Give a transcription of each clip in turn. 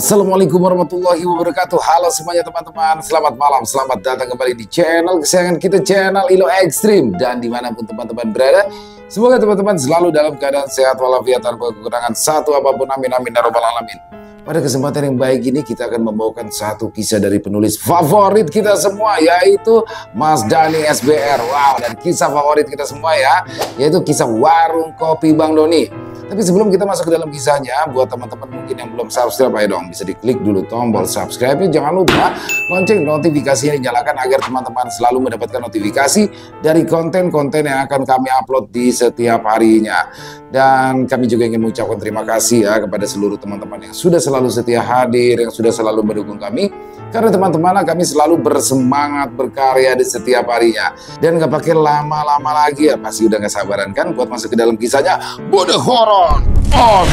Assalamualaikum warahmatullahi wabarakatuh. Halo semuanya teman-teman, selamat malam, selamat datang kembali di channel kesayangan kita, channel Ilo Ekstrim. Dan dimanapun teman-teman berada, semoga teman-teman selalu dalam keadaan sehat walafiat tanpa kekurangan satu apapun, amin amin ya rabbal alamin. Pada kesempatan yang baik ini kita akan membawakan satu kisah dari penulis favorit kita semua, yaitu Mas Dani SBR. Wow, dan kisah favorit kita semua ya, yaitu kisah Warung Kopi Bang Doni. Tapi sebelum kita masuk ke dalam kisahnya, buat teman-teman mungkin yang belum subscribe, ayo dong bisa diklik dulu tombol subscribe-nya. Jangan lupa lonceng notifikasinya dinyalakan agar teman-teman selalu mendapatkan notifikasi dari konten-konten yang akan kami upload di setiap harinya. Dan kami juga ingin mengucapkan terima kasih ya kepada seluruh teman-teman yang sudah selalu setia hadir, yang sudah selalu mendukung kami. Karena teman-teman kami selalu bersemangat berkarya di setiap harinya. Dan gak pakai lama-lama lagi ya, pasti udah gak sabaran kan buat masuk ke dalam kisahnya. Bode Horor on!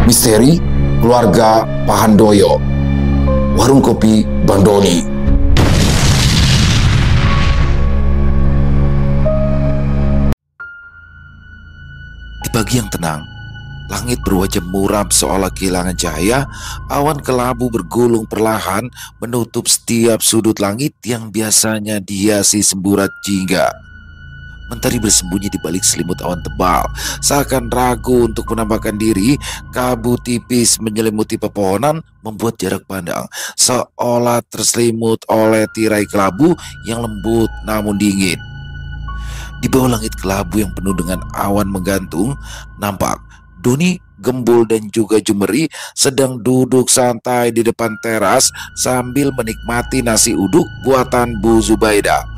Misteri Keluarga Pahandoyo, Warung Kopi Bang Doni. Di pagi yang tenang, langit berwajah muram seolah kehilangan cahaya. Awan kelabu bergulung perlahan menutup setiap sudut langit yang biasanya dihiasi semburat jingga. Mentari bersembunyi di balik selimut awan tebal, seakan ragu untuk menampakkan diri. Kabut tipis menyelimuti pepohonan membuat jarak pandang seolah terselimut oleh tirai kelabu yang lembut namun dingin. Di bawah langit kelabu yang penuh dengan awan menggantung, nampak Doni, Gembul, dan juga Jumeri sedang duduk santai di depan teras sambil menikmati nasi uduk buatan Bu Zubaida.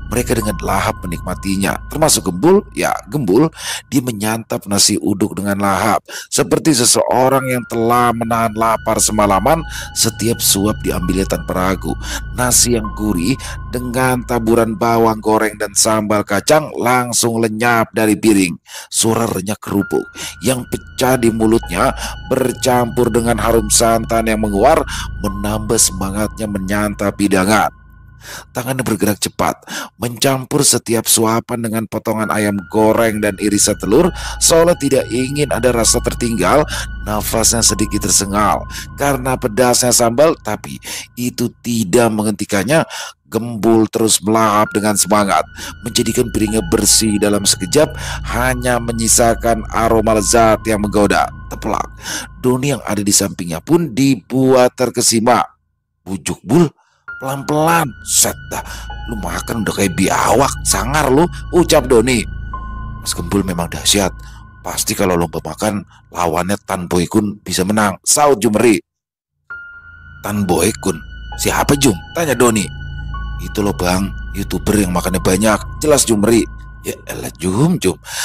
Mereka dengan lahap menikmatinya, termasuk Gembul. Ya, Gembul, dia menyantap nasi uduk dengan lahap, seperti seseorang yang telah menahan lapar semalaman. Setiap suap diambilnya tanpa ragu. Nasi yang gurih dengan taburan bawang goreng dan sambal kacang langsung lenyap dari piring. Suara renyah kerupuk yang pecah di mulutnya bercampur dengan harum santan yang menguar menambah semangatnya menyantap hidangan. Tangannya bergerak cepat, mencampur setiap suapan dengan potongan ayam goreng dan irisan telur, seolah tidak ingin ada rasa tertinggal. Nafasnya sedikit tersengal karena pedasnya sambal, tapi itu tidak menghentikannya. Gembul terus melahap dengan semangat, menjadikan piringnya bersih dalam sekejap, hanya menyisakan aroma lezat yang menggoda. Teplak, Doni yang ada di sampingnya pun dibuat terkesima. Bujuk Bul, pelan-pelan. Set dah, lu makan udah kayak biawak, sangar lu, ucap Doni. Mas Gembul memang dahsyat, pasti kalau lomba makan lawannya Tan Boy Kun bisa menang, saut Jumeri. Tan Boy Kun? Siapa Jum? Tanya Doni. Itu loh bang, YouTuber yang makannya banyak, jelas Jumeri. Ya elah Jum,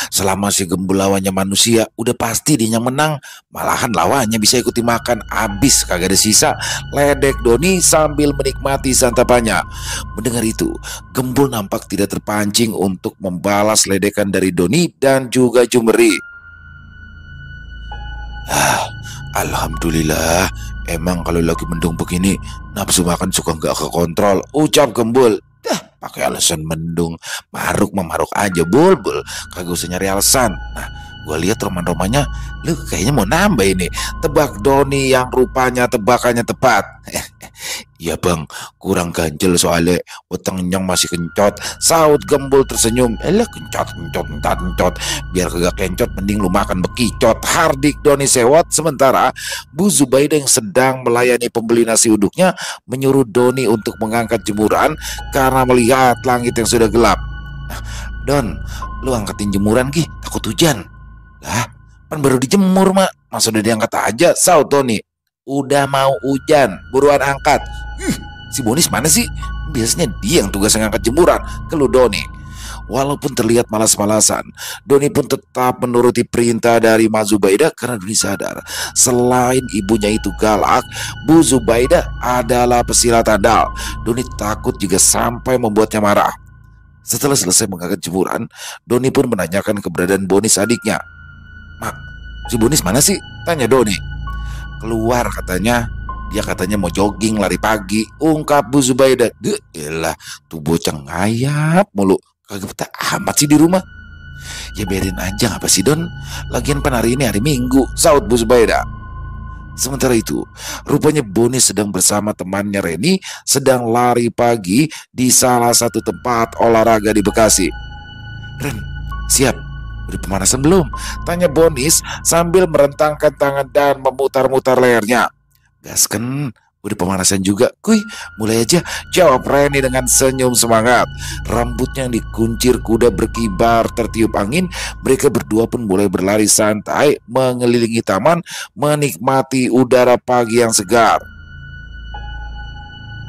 selama si Gembul lawannya manusia, udah pasti dia yang menang. Malahan lawannya bisa ikuti makan, abis kagak ada sisa, ledek Doni sambil menikmati santapannya. Mendengar itu, Gembul nampak tidak terpancing untuk membalas ledekan dari Doni dan juga Jumeri. Alhamdulillah, emang kalau lagi mendung begini nafsu makan suka nggak kekontrol, ucap Gembul. Pakai alasan mendung, maruk aja Bul, kagak usah nyari alasan. Nah, gue lihat roman-romannya, lu kayaknya mau nambah ini. Tebak Doni yang rupanya tebakannya tepat. Iya bang, kurang ganjel soalnya wetengnya masih kencot, saut Gembul tersenyum. Elah kencot, biar kagak kencot mending lu makan bekicot, hardik Doni sewot. Sementara Bu Zubaida yang sedang melayani pembeli nasi uduknya menyuruh Doni untuk mengangkat jemuran karena melihat langit yang sudah gelap. Don, lu angkatin jemuran Gi, takut hujan. Lah, kan baru dijemur mak, masa udah diangkat aja, saut Doni. Udah mau hujan, buruan angkat. Si Bonis mana sih? Biasanya dia yang tugas ngangkat jemuran, keluh Doni. Walaupun terlihat malas-malasan, Doni pun tetap menuruti perintah dari Mas Zubaida karena Doni sadar selain ibunya itu galak, Bu Zubaida adalah pesilat andal. Doni takut jika sampai membuatnya marah. Setelah selesai mengangkat jemuran, Doni pun menanyakan keberadaan Bonis adiknya. Mak, si Bonis mana sih? Tanya Doni. Keluar katanya, dia katanya mau jogging lari pagi, ungkap Bu Zubaida. Elah, tuh bocah ngayap mulu, kagak betah amat sih di rumah. Ya biarin aja, ngapa sih Don? Lagian pan hari ini hari Minggu, saut Bu Zubaida. Sementara itu, rupanya Bonis sedang bersama temannya Reni sedang lari pagi di salah satu tempat olahraga di Bekasi. "Ren, siap? Udah pemanasan belum?" tanya Bonis sambil merentangkan tangan dan memutar-mutar lehernya. "Gasken, udah pemanasan juga, kuy. Mulai aja," jawab Reni dengan senyum semangat. Rambutnya yang dikuncir kuda berkibar tertiup angin. Mereka berdua pun mulai berlari santai mengelilingi taman, menikmati udara pagi yang segar.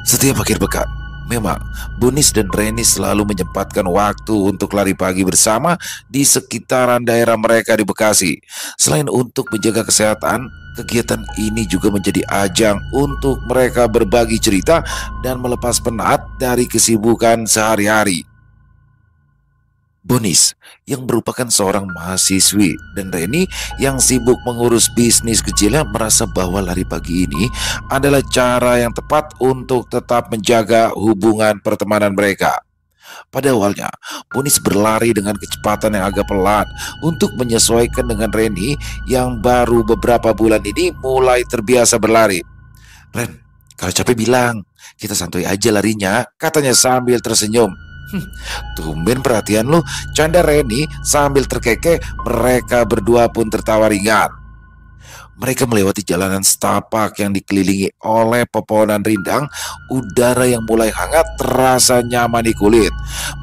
Setiap akhir pekan, memang Bonis dan Reni selalu menyempatkan waktu untuk lari pagi bersama di sekitaran daerah mereka di Bekasi. Selain untuk menjaga kesehatan, kegiatan ini juga menjadi ajang untuk mereka berbagi cerita dan melepas penat dari kesibukan sehari-hari. Bonis yang merupakan seorang mahasiswi dan Reni yang sibuk mengurus bisnis kecilnya merasa bahwa lari pagi ini adalah cara yang tepat untuk tetap menjaga hubungan pertemanan mereka. Pada awalnya, Bonis berlari dengan kecepatan yang agak pelan untuk menyesuaikan dengan Reni yang baru beberapa bulan ini mulai terbiasa berlari. "Ren, kalau capek bilang, kita santuy aja larinya," katanya sambil tersenyum. Tumben perhatian lu," canda Reni sambil terkekeh. Mereka berdua pun tertawa ringan. Mereka melewati jalanan setapak yang dikelilingi oleh pepohonan rindang. Udara yang mulai hangat terasa nyaman di kulit.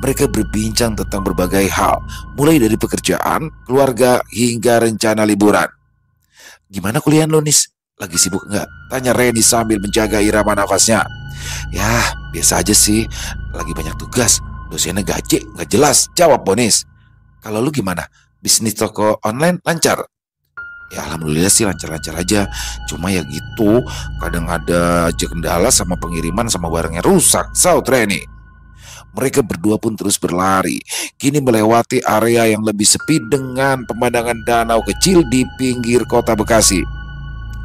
Mereka berbincang tentang berbagai hal, mulai dari pekerjaan, keluarga, hingga rencana liburan. "Gimana kuliah lu, Nis? Lagi sibuk nggak?" tanya Reni sambil menjaga irama nafasnya. "Ya, biasa aja sih. Lagi banyak tugas. Dosennya gaji nggak jelas," jawab Bonis. "Kalau lu gimana? Bisnis toko online lancar?" "Ya alhamdulillah sih lancar-lancar aja. Cuma ya gitu, kadang ada aja kendala sama pengiriman sama barangnya rusak," saut Reni. Mereka berdua pun terus berlari, kini melewati area yang lebih sepi dengan pemandangan danau kecil di pinggir kota Bekasi.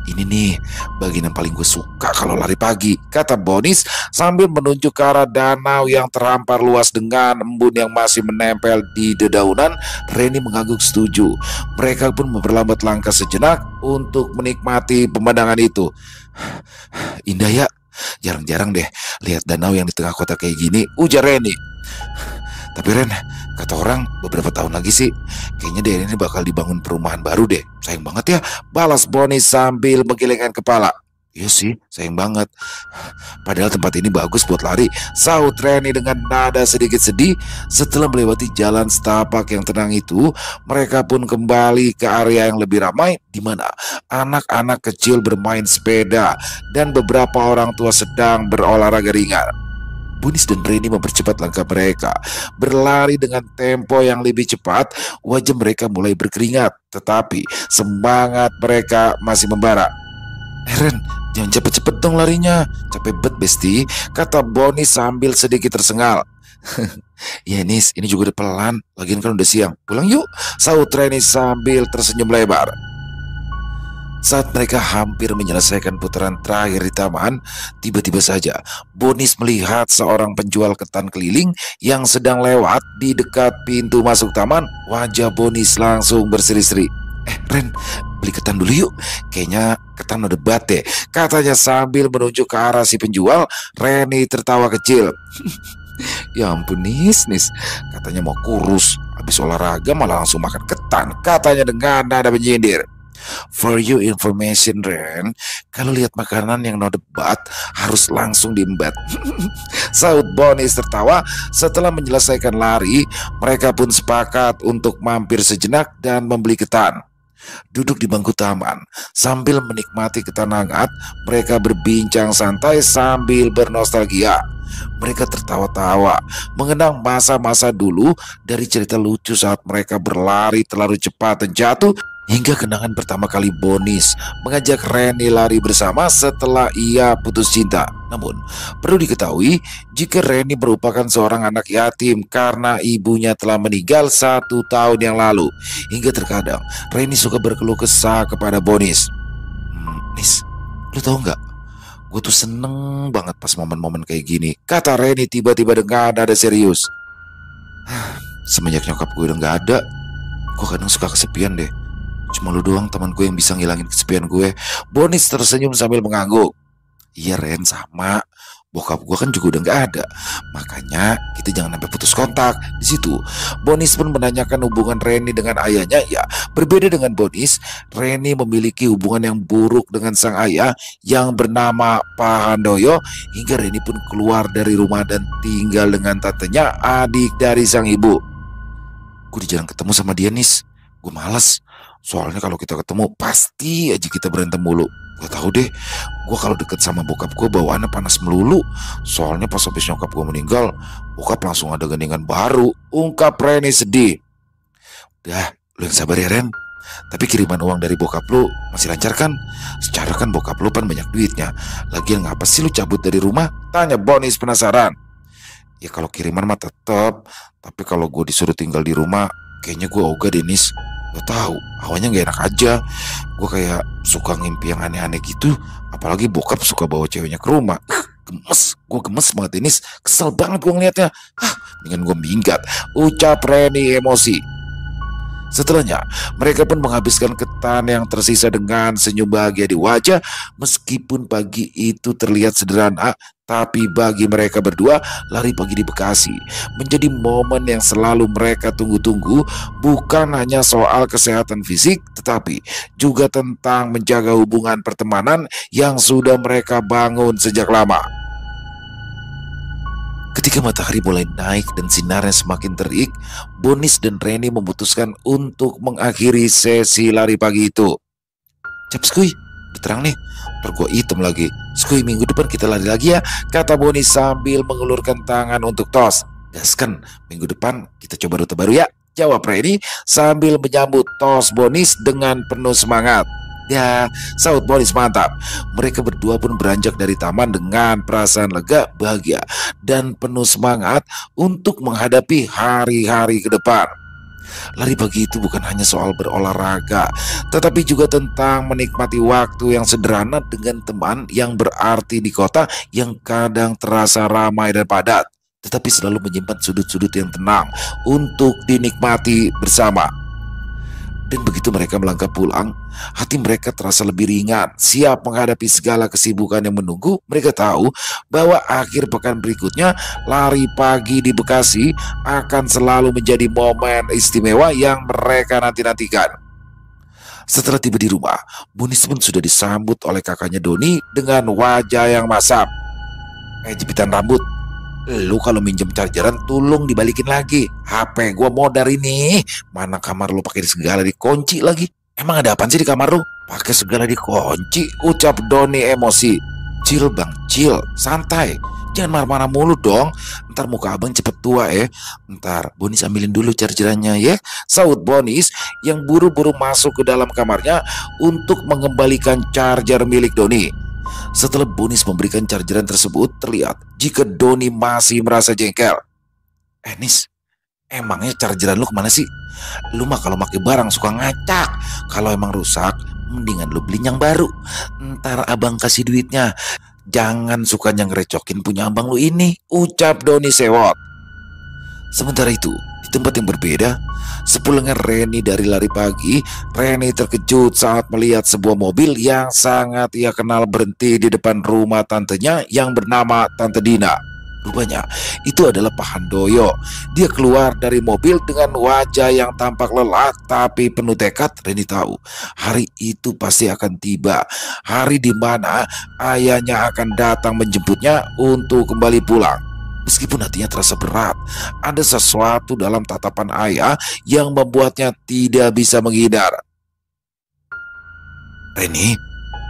"Ini nih bagian yang paling gue suka kalau lari pagi," kata Bonis sambil menunjuk ke arah danau yang terhampar luas dengan embun yang masih menempel di dedaunan. Reni mengangguk setuju. Mereka pun memperlambat langkah sejenak untuk menikmati pemandangan itu. "Indah ya, jarang-jarang deh lihat danau yang di tengah kota kayak gini," ujar Reni. "Tapi Ren, kata orang beberapa tahun lagi sih kayaknya daerah ini bakal dibangun perumahan baru deh. Sayang banget ya," balas Bonis sambil menggelengkan kepala. "Iya sih, sayang banget. Padahal tempat ini bagus buat lari," saut Reni dengan nada sedikit sedih. Setelah melewati jalan setapak yang tenang itu, mereka pun kembali ke area yang lebih ramai, di mana anak-anak kecil bermain sepeda dan beberapa orang tua sedang berolahraga ringan. Bonis dan Reni mempercepat langkah mereka, berlari dengan tempo yang lebih cepat. Wajah mereka mulai berkeringat, tetapi semangat mereka masih membara. "Ren, jangan cepet-cepet dong larinya, capek bet besti," kata Bonis sambil sedikit tersengal. "Ya Nis, ini juga udah pelan, lagian kan udah siang. Pulang yuk," saut Reni sambil tersenyum lebar. Saat mereka hampir menyelesaikan putaran terakhir di taman, tiba-tiba saja Bonis melihat seorang penjual ketan keliling yang sedang lewat di dekat pintu masuk taman. Wajah Bonis langsung berseri-seri. Ren, beli ketan dulu yuk. Kayaknya ketan udah debat deh," katanya sambil menunjuk ke arah si penjual. Reni tertawa kecil. "Ya ampun Nis, katanya mau kurus, habis olahraga malah langsung makan ketan," katanya dengan nada menyindir. "For your information Ren, kalau lihat makanan yang no debat harus langsung diembat," saut Bonis tertawa. Setelah menyelesaikan lari, mereka pun sepakat untuk mampir sejenak dan membeli ketan. Duduk di bangku taman sambil menikmati ketan hangat, mereka berbincang santai sambil bernostalgia. Mereka tertawa-tawa mengenang masa-masa dulu, dari cerita lucu saat mereka berlari terlalu cepat dan jatuh, hingga kenangan pertama kali Bonis mengajak Reni lari bersama setelah ia putus cinta. Namun, perlu diketahui jika Reni merupakan seorang anak yatim karena ibunya telah meninggal 1 tahun yang lalu. Hingga terkadang Reni suka berkeluh kesah kepada Bonis. "Nis, lu tau nggak? Gue tuh seneng banget pas momen-momen kayak gini," kata Reni tiba-tiba dengan nada serius. "Semenjak nyokap gue udah nggak ada, gue kadang suka kesepian deh. Cuma lu doang teman gue yang bisa ngilangin kesepian gue. Bonis tersenyum sambil mengangguk. Iya Ren, sama. Bokap gue kan juga udah nggak ada. Makanya kita jangan sampai putus kontak. Di situ Bonis pun menanyakan hubungan Reni dengan ayahnya. Ya, berbeda dengan Bonis, Reni memiliki hubungan yang buruk dengan sang ayah yang bernama Pak Handoyo. Hingga Reni pun keluar dari rumah dan tinggal dengan tantenya, adik dari sang ibu. Gue jarang ketemu sama dia, Nis. Gue malas. Soalnya kalau kita ketemu pasti aja kita berantem mulu. Gak tahu deh, gue kalau deket sama bokap gue bawaannya panas melulu. Soalnya pas habis nyokap gue meninggal, bokap langsung ada geningan baru. Ungkap Reni sedih. Udah, lu yang sabar ya Ren. Tapi kiriman uang dari bokap lu masih lancar kan? Secara kan bokap lu kan banyak duitnya. Lagian ngapa sih lu cabut dari rumah? Tanya Bonis penasaran. Ya kalau kiriman mah tetep. Tapi kalau gue disuruh tinggal di rumah, kayaknya gue ogah Denis. Gak tahu, awalnya gak enak aja. Gue kayak suka ngimpi yang aneh-aneh gitu. Apalagi bokap suka bawa ceweknya ke rumah. Gue gemes banget Denis. Kesel banget gue ngeliatnya. Mendingan gue minggat, ucap Reni emosi. Setelahnya, mereka pun menghabiskan ketan yang tersisa dengan senyum bahagia di wajah. Meskipun pagi itu terlihat sederhana, tapi bagi mereka berdua, lari pagi di Bekasi menjadi momen yang selalu mereka tunggu-tunggu. Bukan hanya soal kesehatan fisik, tetapi juga tentang menjaga hubungan pertemanan yang sudah mereka bangun sejak lama. Ketika matahari mulai naik dan sinarnya semakin terik, Bonis dan Reni memutuskan untuk mengakhiri sesi lari pagi itu. Cap skuy, udah terang nih, ntar gue hitam lagi. Skuy, minggu depan kita lari lagi ya, kata Bonis sambil mengulurkan tangan untuk tos. Gaskan, minggu depan kita coba rute baru ya, jawab Reni sambil menyambut tos Bonis dengan penuh semangat. Ya, saut Bonis mantap. Mereka berdua pun beranjak dari taman dengan perasaan lega, bahagia, dan penuh semangat untuk menghadapi hari-hari ke depan. Lari pagi itu bukan hanya soal berolahraga, tetapi juga tentang menikmati waktu yang sederhana dengan teman yang berarti di kota yang kadang terasa ramai dan padat, tetapi selalu menyimpan sudut-sudut yang tenang untuk dinikmati bersama. Dan begitu mereka melangkah pulang, hati mereka terasa lebih ringan, siap menghadapi segala kesibukan yang menunggu. Mereka tahu bahwa akhir pekan berikutnya, lari pagi di Bekasi akan selalu menjadi momen istimewa yang mereka nanti-nantikan. Setelah tiba di rumah, Bonis pun sudah disambut oleh kakaknya Doni dengan wajah yang masam. Jepitan rambut, lu kalau minjem chargeran tolong dibalikin lagi. HP gua modar ini. Mana kamar lu pakai segala dikunci lagi. Emang ada apaan sih di kamar lu? Pakai segala dikunci, ucap Doni emosi. Chill bang, chill, santai. Jangan marah-marah mulu dong. Ntar muka abang cepet tua ya. Ntar Bonis ambilin dulu chargerannya ya, saut Bonis yang buru-buru masuk ke dalam kamarnya untuk mengembalikan charger milik Doni. Setelah Bonis memberikan chargeran tersebut, terlihat jika Doni masih merasa jengkel. Nis, emangnya chargeran lu kemana sih? Lu mah kalau pakai barang suka ngacak. Kalau emang rusak, mendingan lu beli yang baru. Ntar abang kasih duitnya. Jangan suka ngerecokin punya abang lu ini, ucap Doni sewot. Sementara itu, di tempat yang berbeda, sepulangnya Reni dari lari pagi, Reni terkejut saat melihat sebuah mobil yang sangat ia kenal berhenti di depan rumah tantenya yang bernama Tante Dina. Rupanya itu adalah Pak Handoyo. Dia keluar dari mobil dengan wajah yang tampak lelah tapi penuh tekad. Reni tahu hari itu pasti akan tiba, hari di mana ayahnya akan datang menjemputnya untuk kembali pulang. Meskipun hatinya terasa berat, ada sesuatu dalam tatapan ayah yang membuatnya tidak bisa menghindar. Reni,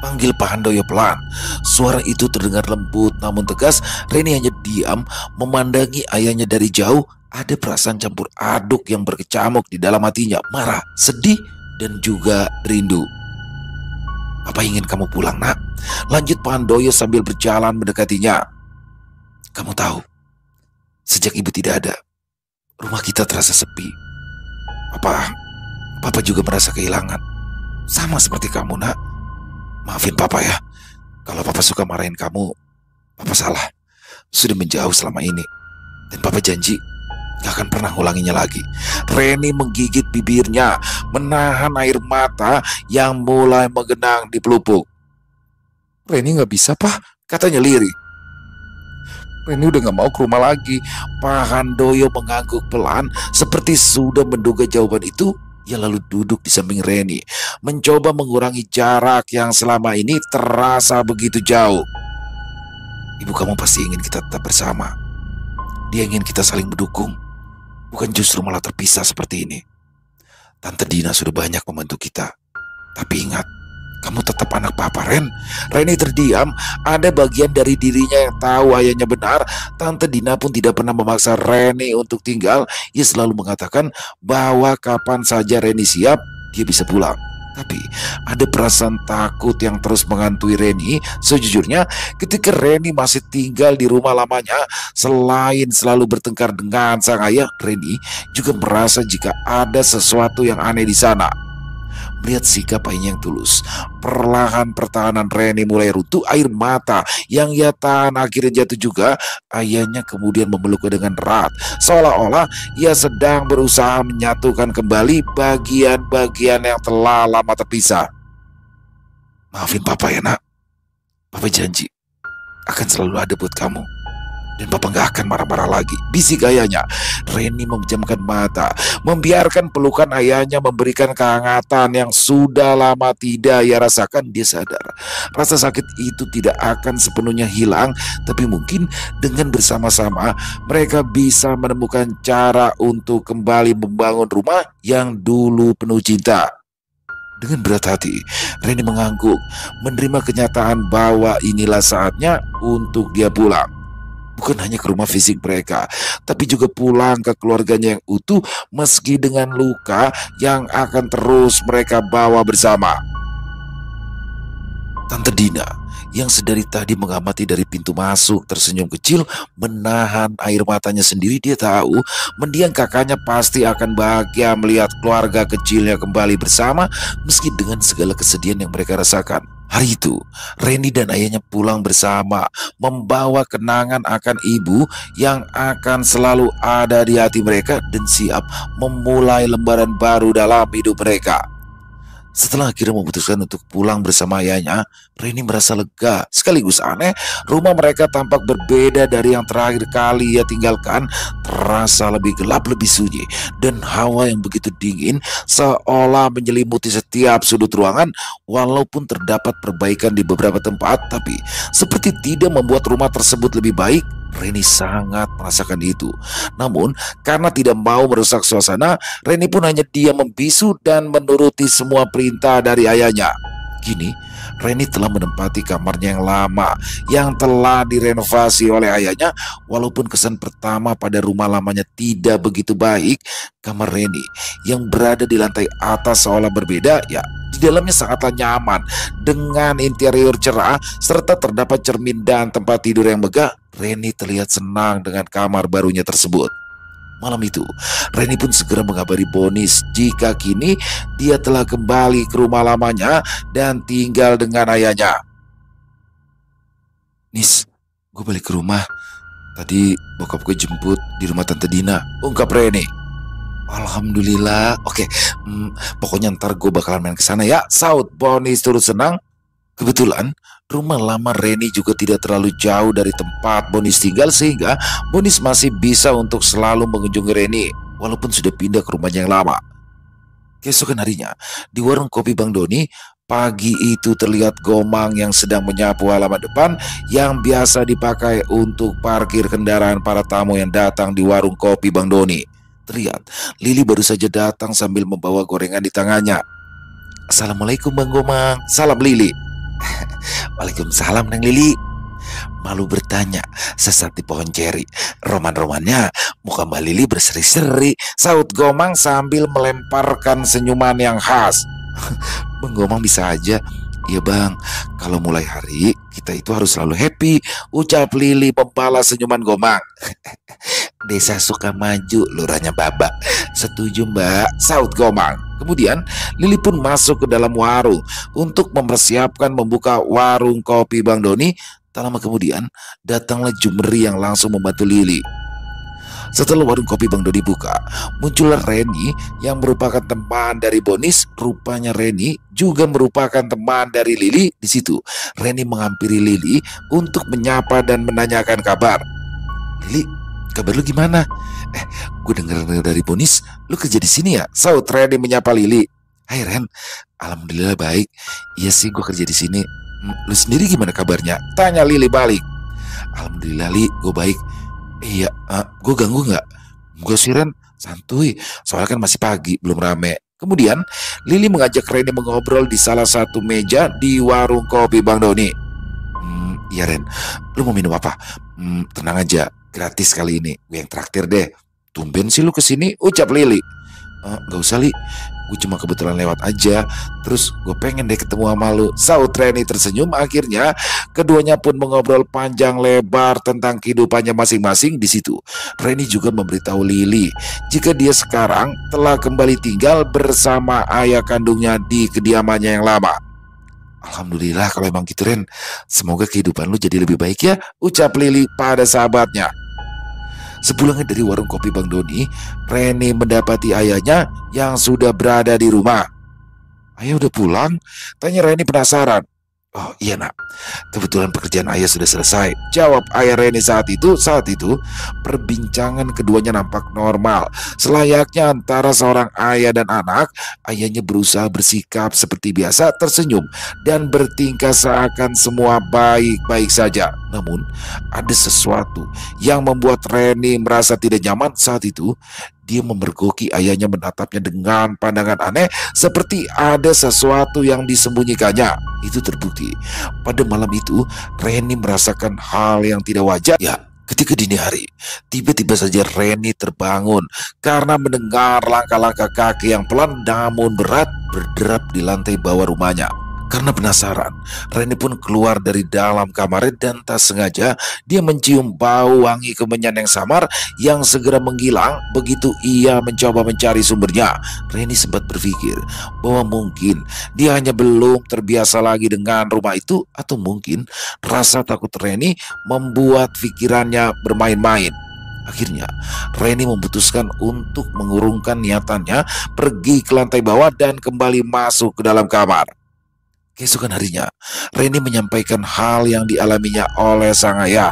panggil Pak Handoyo pelan. Suara itu terdengar lembut namun tegas. Reni hanya diam memandangi ayahnya dari jauh. Ada perasaan campur aduk yang berkecamuk di dalam hatinya, marah, sedih, dan juga rindu. Apa ingin kamu pulang, nak? Lanjut Pak Handoyo sambil berjalan mendekatinya. Kamu tahu, sejak ibu tidak ada, rumah kita terasa sepi. Papa juga merasa kehilangan. Sama seperti kamu, nak. Maafin Papa ya. Kalau Papa suka marahin kamu, Papa salah. Sudah menjauh selama ini. Dan Papa janji, Gak akan pernah ngulanginya lagi. Reni menggigit bibirnya, menahan air mata yang mulai menggenang di pelupuk. Reni gak bisa, Pak, katanya lirih. Reni udah gak mau ke rumah lagi. Pak Handoyo mengangguk pelan, seperti sudah menduga jawaban itu. Ia lalu duduk di samping Reni, mencoba mengurangi jarak yang selama ini terasa begitu jauh. Ibu kamu pasti ingin kita tetap bersama. Dia ingin kita saling mendukung, bukan justru malah terpisah seperti ini. Tante Dina sudah banyak membantu kita. Tapi ingat, kamu tetap anak Papa, Ren. Reni terdiam. Ada bagian dari dirinya yang tahu ayahnya benar. Tante Dina pun tidak pernah memaksa Reni untuk tinggal. Ia selalu mengatakan bahwa kapan saja Reni siap, dia bisa pulang. Tapi ada perasaan takut yang terus menghantui Reni. Sejujurnya, ketika Reni masih tinggal di rumah lamanya, selain selalu bertengkar dengan sang ayah, Reni juga merasa jika ada sesuatu yang aneh di sana. Melihat sikap ayahnya yang tulus, perlahan pertahanan Reni mulai runtuh. Air mata yang ia tahan akhirnya jatuh juga. Ayahnya kemudian memeluknya dengan erat, seolah-olah ia sedang berusaha menyatukan kembali bagian-bagian yang telah lama terpisah. Maafin Papa ya, Nak. Papa janji akan selalu ada buat kamu. Dan Papa gak akan marah-marah lagi, bisik ayahnya. Reni memejamkan mata, membiarkan pelukan ayahnya memberikan kehangatan yang sudah lama tidak ia rasakan. Dia sadar rasa sakit itu tidak akan sepenuhnya hilang, tapi mungkin dengan bersama-sama mereka bisa menemukan cara untuk kembali membangun rumah yang dulu penuh cinta. Dengan berat hati, Reni mengangguk, menerima kenyataan bahwa inilah saatnya untuk dia pulang. Bukan hanya ke rumah fisik mereka, tapi juga pulang ke keluarganya yang utuh, meski dengan luka yang akan terus mereka bawa bersama. Tante Dina yang sedari tadi mengamati dari pintu masuk tersenyum kecil, menahan air matanya sendiri. Dia tahu mendiang kakaknya pasti akan bahagia melihat keluarga kecilnya kembali bersama, meski dengan segala kesedihan yang mereka rasakan. Hari itu, Reni dan ayahnya pulang bersama, membawa kenangan akan ibu yang akan selalu ada di hati mereka dan siap memulai lembaran baru dalam hidup mereka. Setelah akhirnya memutuskan untuk pulang bersama ayahnya, Reni merasa lega. Sekaligus aneh, rumah mereka tampak berbeda dari yang terakhir kali ia tinggalkan. Terasa lebih gelap, lebih sunyi, dan hawa yang begitu dingin seolah menyelimuti setiap sudut ruangan. Walaupun terdapat perbaikan di beberapa tempat, tapi seperti tidak membuat rumah tersebut lebih baik. Reni sangat merasakan itu. Namun, karena tidak mau merusak suasana, Reni pun hanya diam membisu dan menuruti semua perintah dari ayahnya. Kini, Reni telah menempati kamarnya yang lama, yang telah direnovasi oleh ayahnya. Walaupun kesan pertama pada rumah lamanya tidak begitu baik, kamar Reni yang berada di lantai atas seolah berbeda. Ya, di dalamnya sangatlah nyaman, dengan interior cerah serta terdapat cermin dan tempat tidur yang megah. Reni terlihat senang dengan kamar barunya tersebut. Malam itu, Reni pun segera mengabari Bonis jika kini dia telah kembali ke rumah lamanya dan tinggal dengan ayahnya. Nis, gue balik ke rumah. Tadi bokap gue jemput di rumah Tante Dina, ungkap Reni. Alhamdulillah. Oke, pokoknya ntar gue bakalan main ke sana ya, saut Bonis turut senang. Kebetulan rumah lama Reni juga tidak terlalu jauh dari tempat Bonis tinggal, sehingga Bonis masih bisa untuk selalu mengunjungi Reni walaupun sudah pindah ke rumahnya yang lama. Keesokan harinya, di warung kopi Bang Doni, pagi itu terlihat Gomang yang sedang menyapu halaman depan yang biasa dipakai untuk parkir kendaraan para tamu yang datang di warung kopi Bang Doni. Terlihat Lili baru saja datang sambil membawa gorengan di tangannya. Assalamualaikum Bang Gomang. Salam Lili. Waalaikumsalam Neng Lili. Malu bertanya sesat di pohon ceri. Roman-romannya muka Mbak Lili berseri-seri, saut Gomang sambil melemparkan senyuman yang khas. Bang Gomang bisa aja. Iya bang, kalau mulai hari kita itu harus selalu happy, ucap Lili membalas senyuman Gomang. Desa suka maju, lurahnya Babak. Setuju mbak, saut Gomang. Kemudian Lili pun masuk ke dalam warung untuk mempersiapkan membuka warung kopi Bang Doni. Tak lama kemudian datanglah Jumeri yang langsung membantu Lili. Setelah warung kopi Bang Doni buka, muncullah Reni yang merupakan teman dari Bonis. Rupanya Reni juga merupakan teman dari Lili. Di situ, Reni menghampiri Lili untuk menyapa dan menanyakan kabar. Lili, kabar lu gimana? Gue dengar dari Bonis, lu kerja di sini ya? Saud Reni menyapa Lili. Hai Ren, alhamdulillah baik. Iya sih, gue kerja di sini. Lu sendiri gimana kabarnya? Tanya Lili balik. Alhamdulillah Li, gue baik. Iya, gue ganggu nggak? Gue sih Ren, santuy. Soalnya kan masih pagi, belum rame. Kemudian Lili mengajak Reni mengobrol di salah satu meja di warung kopi Bang Doni. Iya Ren, lu mau minum apa? Tenang aja, gratis kali ini. Gue yang traktir deh. Tumben sih lu kesini, ucap Lili. Gak usah Li, gue cuma kebetulan lewat aja. Terus gue pengen deh ketemu sama lu, saud Reni tersenyum. Akhirnya keduanya pun mengobrol panjang lebar tentang kehidupannya masing-masing. Di situ Reni juga memberitahu Lili jika dia sekarang telah kembali tinggal bersama ayah kandungnya di kediamannya yang lama. Alhamdulillah kalau emang gitu Ren, semoga kehidupan lu jadi lebih baik ya, ucap Lili pada sahabatnya. Sepulangnya dari warung kopi Bang Doni, Reni mendapati ayahnya yang sudah berada di rumah. Ayah udah pulang? Tanya Reni penasaran. Oh iya nak, kebetulan pekerjaan ayah sudah selesai, jawab ayah Reni saat itu. Saat itu perbincangan keduanya nampak normal, selayaknya antara seorang ayah dan anak. Ayahnya berusaha bersikap seperti biasa, tersenyum dan bertingkah seakan semua baik-baik saja. Namun ada sesuatu yang membuat Reni merasa tidak nyaman. Saat itu dia memergoki ayahnya, menatapnya dengan pandangan aneh seperti ada sesuatu yang disembunyikannya. Itu terbukti pada malam itu Reni merasakan hal yang tidak wajar. Ya, ketika dini hari tiba-tiba saja Reni terbangun karena mendengar langkah-langkah kaki yang pelan namun berat berderap di lantai bawah rumahnya. Karena penasaran, Reni pun keluar dari dalam kamarnya dan tak sengaja dia mencium bau wangi kemenyan yang samar yang segera menghilang begitu ia mencoba mencari sumbernya. Reni sempat berpikir bahwa mungkin dia hanya belum terbiasa lagi dengan rumah itu, atau mungkin rasa takut Reni membuat pikirannya bermain-main. Akhirnya Reni memutuskan untuk mengurungkan niatannya, pergi ke lantai bawah dan kembali masuk ke dalam kamar. Keesokan harinya, Reni menyampaikan hal yang dialaminya oleh sang ayah.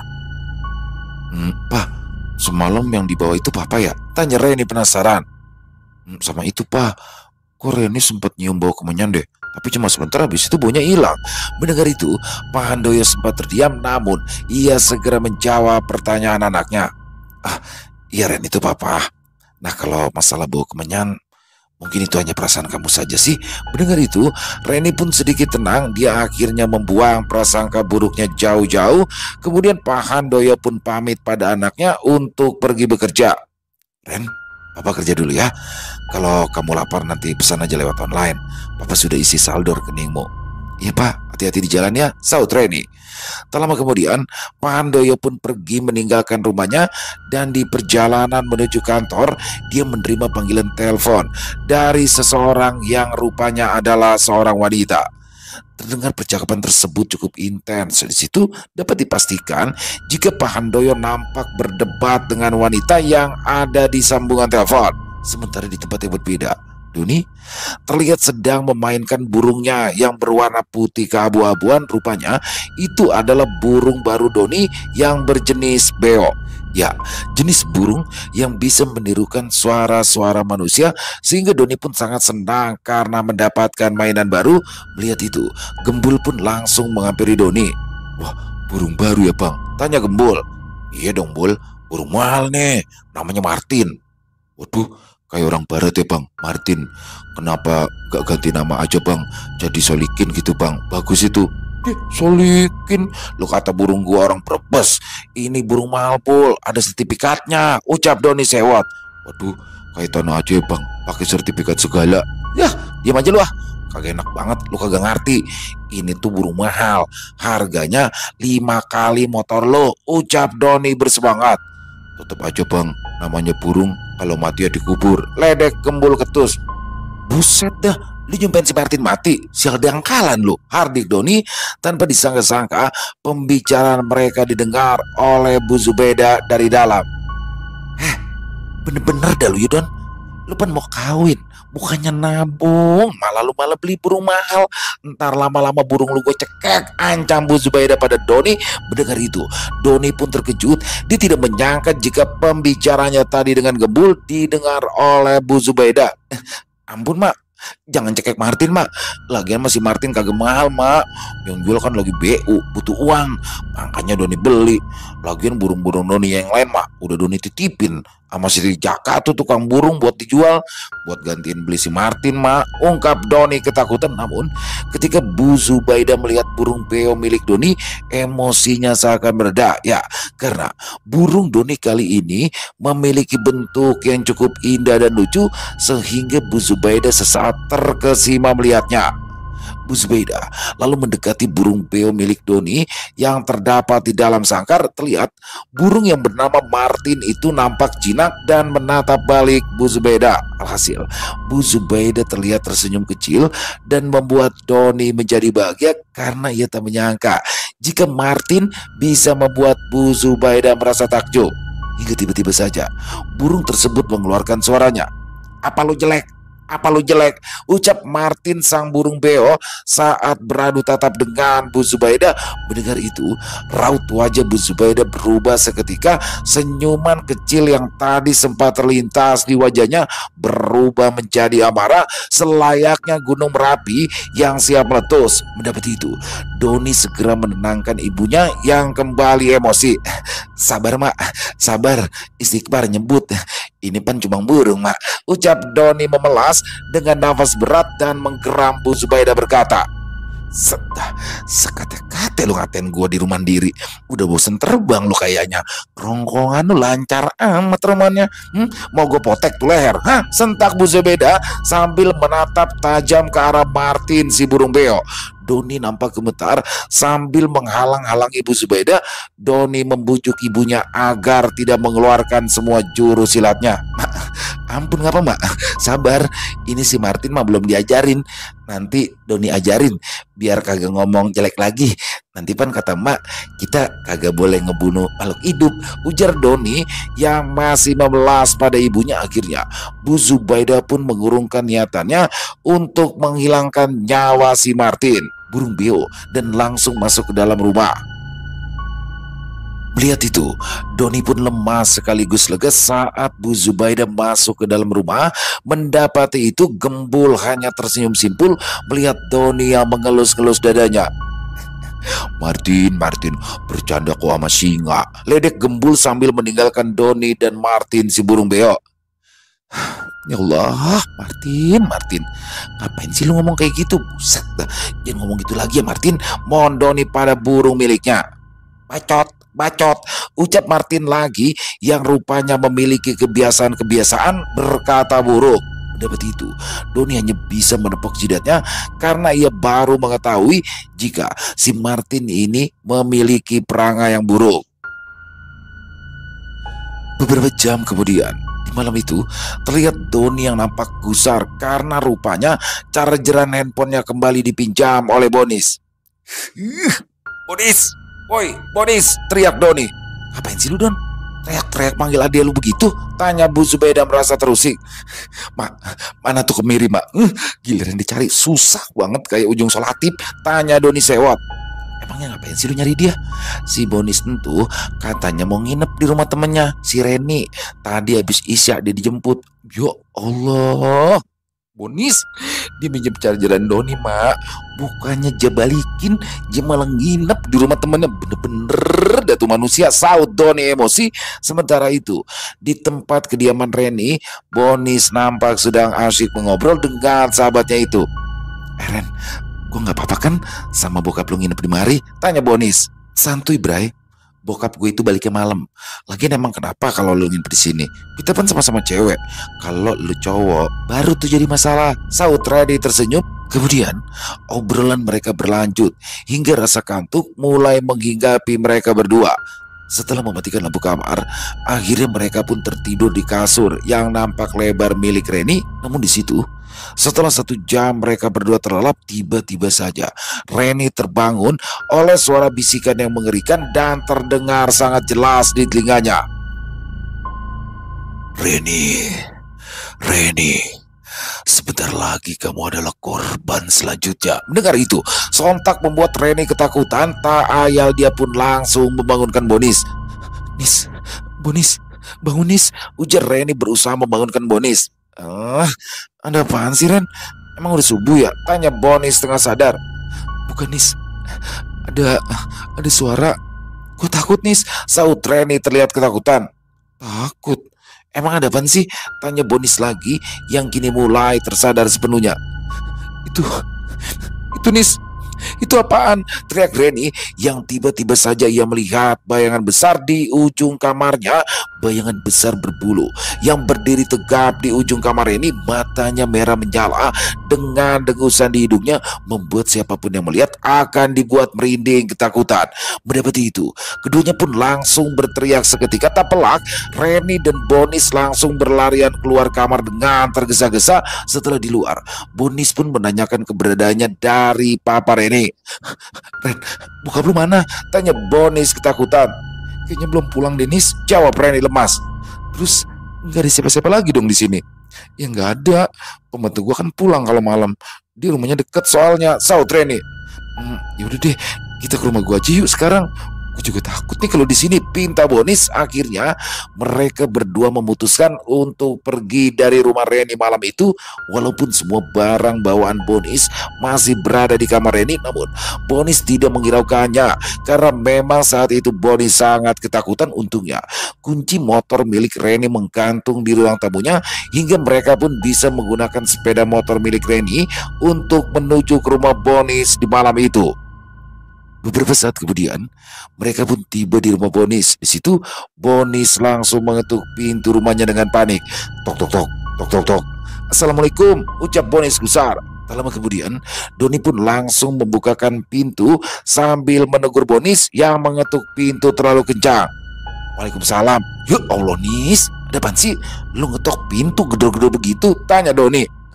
Pak, semalam yang dibawa itu Papa ya? Tanya Reni penasaran. Sama itu Pak, kok Reni sempat nyium bau kemenyan deh. Tapi cuma sebentar, habis itu baunya hilang. Mendengar itu, Pak Handoyo sempat terdiam, namun ia segera menjawab pertanyaan anaknya. Iya Ren, itu Papa. Nah kalau masalah bau kemenyan, mungkin itu hanya perasaan kamu saja sih. Mendengar itu, Reni pun sedikit tenang. Dia akhirnya membuang prasangka buruknya jauh-jauh. Kemudian Pak Handoyo pun pamit pada anaknya untuk pergi bekerja. Ren, Papa kerja dulu ya. Kalau kamu lapar nanti pesan aja lewat online. Papa sudah isi saldo rekeningmu. Iya Pak, hati-hati di jalan ya, saud Reni. Tak lama kemudian, Pak Handoyo pun pergi meninggalkan rumahnya dan di perjalanan menuju kantor, dia menerima panggilan telepon dari seseorang yang rupanya adalah seorang wanita. Terdengar percakapan tersebut cukup intens. Di situ dapat dipastikan jika Pak Handoyo nampak berdebat dengan wanita yang ada di sambungan telepon. Sementara di tempat yang berbeda, Doni terlihat sedang memainkan burungnya yang berwarna putih keabu-abuan. Rupanya itu adalah burung baru Doni yang berjenis beo. Ya, jenis burung yang bisa menirukan suara-suara manusia, sehingga Doni pun sangat senang karena mendapatkan mainan baru. Melihat itu, Gembul pun langsung menghampiri Doni. Wah, burung baru ya Bang? Tanya Gembul. Iya dong Bul, burung mahal nih, namanya Martin. Waduh, kayak orang barat ya Bang, Martin. Kenapa gak ganti nama aja Bang, jadi Solikin gitu Bang? Bagus itu. Solikin, lu kata burung gua orang Brebes. Ini burung mahal Pul, ada sertifikatnya, ucap Doni sewot. Waduh, kayak tanah aja ya Bang, pakai sertifikat segala. Yah, diam aja lu ah. Kagak enak banget, lu kagak ngerti. Ini tuh burung mahal, harganya 5 kali motor lo, ucap Doni bersemangat. Tetep aja Bang, namanya burung, kalau mati ya dikubur, ledek Gembul ketus. Buset dah, lu nyumpain si Martin mati, sial dangkalan lu, hardik Doni. Tanpa disangka-sangka, pembicaraan mereka didengar oleh Bu Zubeda dari dalam. Bener-bener dah lu ya Don. Lu kan mau kawin, bukannya nabung, malah beli burung mahal. Ntar lama-lama burung lu gue cekek, ancam Bu Zubaida pada Doni. Mendengar itu, Doni pun terkejut. Dia tidak menyangka jika pembicaranya tadi dengan Gembul didengar oleh Bu Zubaida. Ampun mak, jangan cekek Martin mak. Lagian masih Martin kagak mahal mak. Yang jual kan lagi BU, butuh uang, makanya Doni beli. Lagian burung-burung Doni yang lain mak udah Doni titipin sama si Jaka tuh tukang burung buat dijual, buat gantiin beli si Martin mak, ungkap Doni ketakutan. Namun ketika Bu Zubaida melihat burung beo milik Doni, emosinya seakan mereda. Ya, karena burung Doni kali ini memiliki bentuk yang cukup indah dan lucu, sehingga Bu Zubaida sesaat terkesima melihatnya. Bu Zubaida lalu mendekati burung beo milik Doni yang terdapat di dalam sangkar. Terlihat burung yang bernama Martin itu nampak jinak dan menatap balik Bu Zubaida. Alhasil Bu Zubaida terlihat tersenyum kecil dan membuat Doni menjadi bahagia karena ia tak menyangka jika Martin bisa membuat Bu Zubaida merasa takjub. Hingga tiba-tiba saja burung tersebut mengeluarkan suaranya. "Apa lu jelek? Apa lu jelek?" ucap Martin sang burung beo saat beradu tatap dengan Bu Zubaida. Mendengar itu, raut wajah Bu Zubaida berubah seketika. Senyuman kecil yang tadi sempat terlintas di wajahnya berubah menjadi amarah selayaknya gunung Merapi yang siap meletus. Mendapat itu, Doni segera menenangkan ibunya yang kembali emosi. "Sabar mak, sabar, istighfar nyebut. Ini pan cuma burung mak," ucap Doni memelas dengan nafas berat dan menggeram. Bu Zubaida berkata, sekate-kate lu ngatain gua di rumah diri. Udah bosen terbang lu kayaknya. Kerongkongan lu lancar amat romannya. Mau gue potek tuh leher. Hah? Sentak Bu Zubaida sambil menatap tajam ke arah Martin si burung beo. Doni nampak gemetar sambil menghalang-halangi Bu Zubaida. Doni membujuk ibunya agar tidak mengeluarkan semua jurus silatnya. "Mak, ampun ngapa mak, sabar. Ini si Martin mah belum diajarin. Nanti Doni ajarin biar kagak ngomong jelek lagi. Nanti pan kata mak kita kagak boleh ngebunuh makhluk hidup," ujar Doni yang masih memelas pada ibunya. Akhirnya Bu Zubaida pun mengurungkan niatannya untuk menghilangkan nyawa si Martin burung beo dan langsung masuk ke dalam rumah. Melihat itu, Doni pun lemas sekaligus lega saat Bu Zubaida masuk ke dalam rumah. Mendapati itu, Gembul hanya tersenyum simpul melihat Doni yang mengelus-ngelus dadanya. Martin, bercanda kok sama singa," ledek Gembul sambil meninggalkan Doni dan Martin si burung beo. "Ya Allah, Martin, ngapain sih lu ngomong kayak gitu? Buset dah, jangan ngomong gitu lagi ya Martin," mohon Doni pada burung miliknya. Bacot, ucap Martin lagi yang rupanya memiliki kebiasaan berkata buruk. Mendapat itu, Doni hanya bisa menepuk jidatnya karena ia baru mengetahui jika si Martin ini memiliki perangai yang buruk. Beberapa jam kemudian, di malam itu, terlihat Doni yang nampak gusar karena rupanya chargeran handphonenya kembali dipinjam oleh Bonis. "Bonis, woi, Bonis!" teriak Doni. "Ngapain sih lu Don? Teriak-teriak panggil adik lu begitu?" tanya Bu Zubaida merasa terusik. "Mak, mana tuh Kemiri mak? Giliran dicari susah banget kayak ujung solatip," tanya Doni sewot. "Emangnya ngapain sih lu nyari dia?" Si Bonis tentu katanya mau nginep di rumah temennya, si Reni. Tadi habis isya dia dijemput. Ya Allah, Bonis, dia minjem chargeran Doni mak. Bukannya dia balikin, dia malah nginep di rumah temennya. Bener-bener dah tuh manusia, saut Doni emosi. Sementara itu, di tempat kediaman Reni, Bonis nampak sedang asyik mengobrol dengan sahabatnya itu. "Ren, gue gak apa-apa kan sama bokap lu nginep di mari?" tanya Bonis. "Santuy Bray, bokap gue itu baliknya malam. Lagian emang kenapa kalau lu nginep di sini? Kita kan sama-sama cewek. Kalau lu cowok baru tuh jadi masalah," saut Reni tersenyum. Kemudian obrolan mereka berlanjut hingga rasa kantuk mulai menghinggapi mereka berdua. Setelah mematikan lampu kamar, akhirnya mereka pun tertidur di kasur yang nampak lebar milik Reni. Namun di situ, setelah 1 jam mereka berdua terlelap, tiba-tiba saja Reni terbangun oleh suara bisikan yang mengerikan dan terdengar sangat jelas di telinganya. Reni, Reni, sebentar lagi kamu adalah korban selanjutnya. Mendengar itu, sontak membuat Reni ketakutan. Tak ayal dia pun langsung membangunkan Bonis. Nis, Bonis, bangun Nis, ujar Reni berusaha membangunkan Bonis. Ada apaan sih Ren? Emang udah subuh ya? Tanya Bonis tengah sadar. Bukan Nis, ada suara. Gue takut Nis, saut Reni terlihat ketakutan. Takut? Emang ada apaan sih? Tanya Bonis lagi yang kini mulai tersadar sepenuhnya. Itu Nis, itu apaan? Teriak Reni yang tiba-tiba saja ia melihat bayangan besar di ujung kamarnya. Bayangan besar berbulu yang berdiri tegap di ujung kamar Reni. Matanya merah menyala dengan dengusan di hidungnya, membuat siapapun yang melihat akan dibuat merinding ketakutan. Mendapati itu, keduanya pun langsung berteriak seketika. Tak pelak, Reni dan Bonis langsung berlarian keluar kamar dengan tergesa-gesa. Setelah di luar, Bonis pun menanyakan keberadaannya dari Papa Reni. Ren, buka belum mana? Tanya Bonis ketakutan. Kayaknya belum pulang Denis, jawab Reni lemas. Terus nggak ada siapa-siapa lagi dong di sini? Ya nggak ada. Pembantu gua kan pulang kalau malam. Di rumahnya deket soalnya, saut Reni. Yaudah deh, kita ke rumah gua aja yuk sekarang. Gue juga takut nih kalau di sini, pinta Bonis. Akhirnya mereka berdua memutuskan untuk pergi dari rumah Reni malam itu. Walaupun semua barang bawaan Bonis masih berada di kamar Reni, namun Bonis tidak menghiraukannya karena memang saat itu Bonis sangat ketakutan. Untungnya kunci motor milik Reni menggantung di ruang tamunya, hingga mereka pun bisa menggunakan sepeda motor milik Reni untuk menuju ke rumah Bonis di malam itu. Beberapa saat kemudian, mereka pun tiba di rumah Bonis. Di situ, Bonis langsung mengetuk pintu rumahnya dengan panik. Tok, tok, tok, tok, tok, tok. Assalamualaikum, ucap Bonis gusar. Tak lama kemudian, Doni pun langsung membukakan pintu sambil menegur Bonis yang mengetuk pintu terlalu kencang. Waalaikumsalam. Ya Allah Nis, ada apaan sih? Lu ngetok pintu gedor-gedor begitu? Tanya Doni.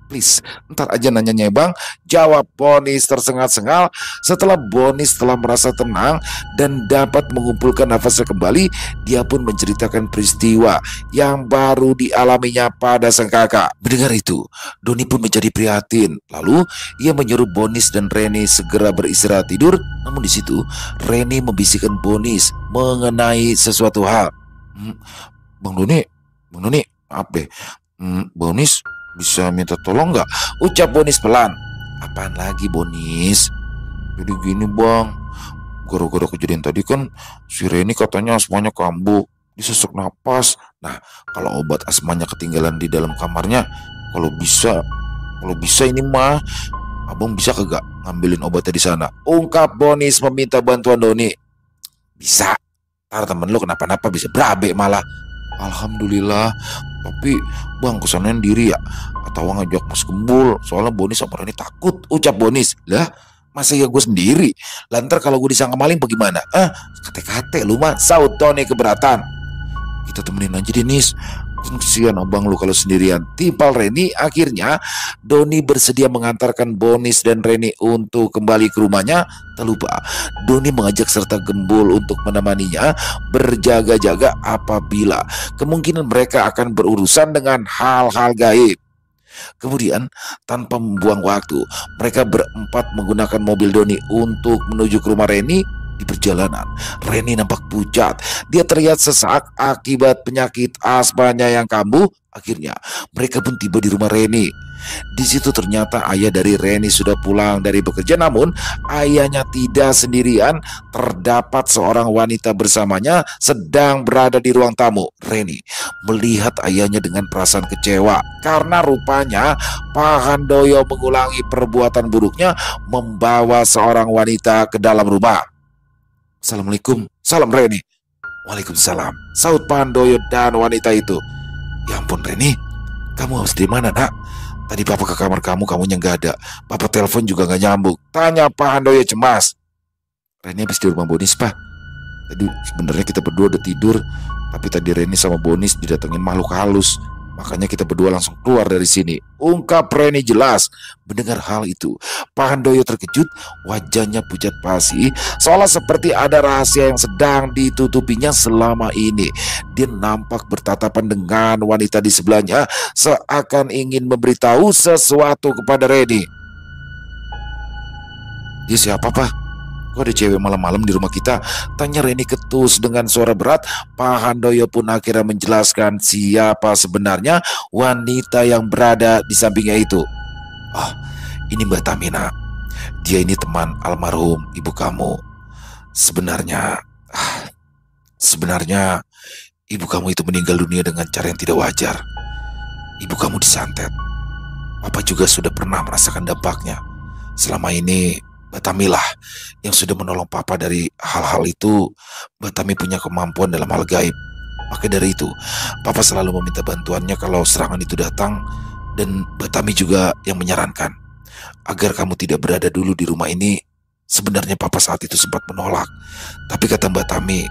Please, ntar aja nanyanya bang, jawab Bonis tersengal-sengal. Setelah Bonis telah merasa tenang dan dapat mengumpulkan nafasnya kembali, dia pun menceritakan peristiwa yang baru dialaminya pada sang kakak. Mendengar itu, Doni pun menjadi prihatin. Lalu ia menyuruh Bonis dan Reni segera beristirahat tidur. Namun di situ Reni membisikkan Bonis mengenai sesuatu hal. Bang Doni, maaf deh. Bonis bisa minta tolong nggak? Ucap Bonis pelan. Apaan lagi Bonis? Jadi gini bang, gara-gara kejadian tadi kan si Reni katanya asmanya kambuh, disesak napas. Nah, kalau obat asmanya ketinggalan di dalam kamarnya, kalau bisa ini mah abang bisa kagak ngambilin obatnya di sana? Ungkap Bonis meminta bantuan Doni. Bisa. Ntar temen lu kenapa-napa bisa berabe malah. Alhamdulillah. Tapi bang kesana sendiri ya, atau ngajak Mas Gembul? Soalnya Bonis sama Reni takut. Ucap Bonis. Lah masa ya gue sendiri? Lantar kalau gue disangka maling bagaimana? Kate-kate lu mah, saut Doni keberatan. Kita temenin aja Denis, kesian abang lu kalau sendirian, timpal Reni. Akhirnya Doni bersedia mengantarkan Bonis dan Reni untuk kembali ke rumahnya. Tak lupa Doni mengajak serta Gembul untuk menemaninya berjaga-jaga apabila kemungkinan mereka akan berurusan dengan hal-hal gaib. Kemudian tanpa membuang waktu, mereka berempat menggunakan mobil Doni untuk menuju ke rumah Reni. Di perjalanan, Reni nampak pucat. Dia terlihat sesak akibat penyakit asmanya yang kambuh. Akhirnya mereka pun tiba di rumah Reni. Di situ ternyata ayah dari Reni sudah pulang dari bekerja, namun ayahnya tidak sendirian. Terdapat seorang wanita bersamanya sedang berada di ruang tamu. Reni melihat ayahnya dengan perasaan kecewa karena rupanya Pak Handoyo mengulangi perbuatan buruknya, membawa seorang wanita ke dalam rumah. Assalamualaikum, salam Reni. Waalaikumsalam, saut Pak Handoyo dan wanita itu. Ya ampun Reni, kamu habis dari mana nak? Tadi papa ke kamar kamunya nggak ada. Papa telepon juga nggak nyambung. Tanya Pak Handoyo cemas. Reni habis di rumah Bonis Pak. Tadi sebenarnya kita berdua udah tidur, tapi tadi Reni sama Bonis didatengin makhluk halus. Makanya kita berdua langsung keluar dari sini, ungkap Reni jelas. Mendengar hal itu, Pak Handoyo terkejut, wajahnya pucat pasi, seolah seperti ada rahasia yang sedang ditutupinya selama ini. Dia nampak bertatapan dengan wanita di sebelahnya, seakan ingin memberitahu sesuatu kepada Reni. Dia siapa, Pak? Kok ada cewek malam-malam di rumah kita? Tanya Reni ketus dengan suara berat. Pak Handoyo pun akhirnya menjelaskan siapa sebenarnya wanita yang berada di sampingnya itu. Oh, ini Mbak Tamina. Dia ini teman almarhum ibu kamu. Sebenarnya ibu kamu itu meninggal dunia dengan cara yang tidak wajar. Ibu kamu disantet. Papa juga sudah pernah merasakan dampaknya. Selama ini Mbak Tami lah yang sudah menolong Papa dari hal-hal itu. Mbak Tami punya kemampuan dalam hal gaib. Maka dari itu, Papa selalu meminta bantuannya kalau serangan itu datang. Dan Mbak Tami juga yang menyarankan agar kamu tidak berada dulu di rumah ini. Sebenarnya Papa saat itu sempat menolak. Tapi kata Mbak Tami,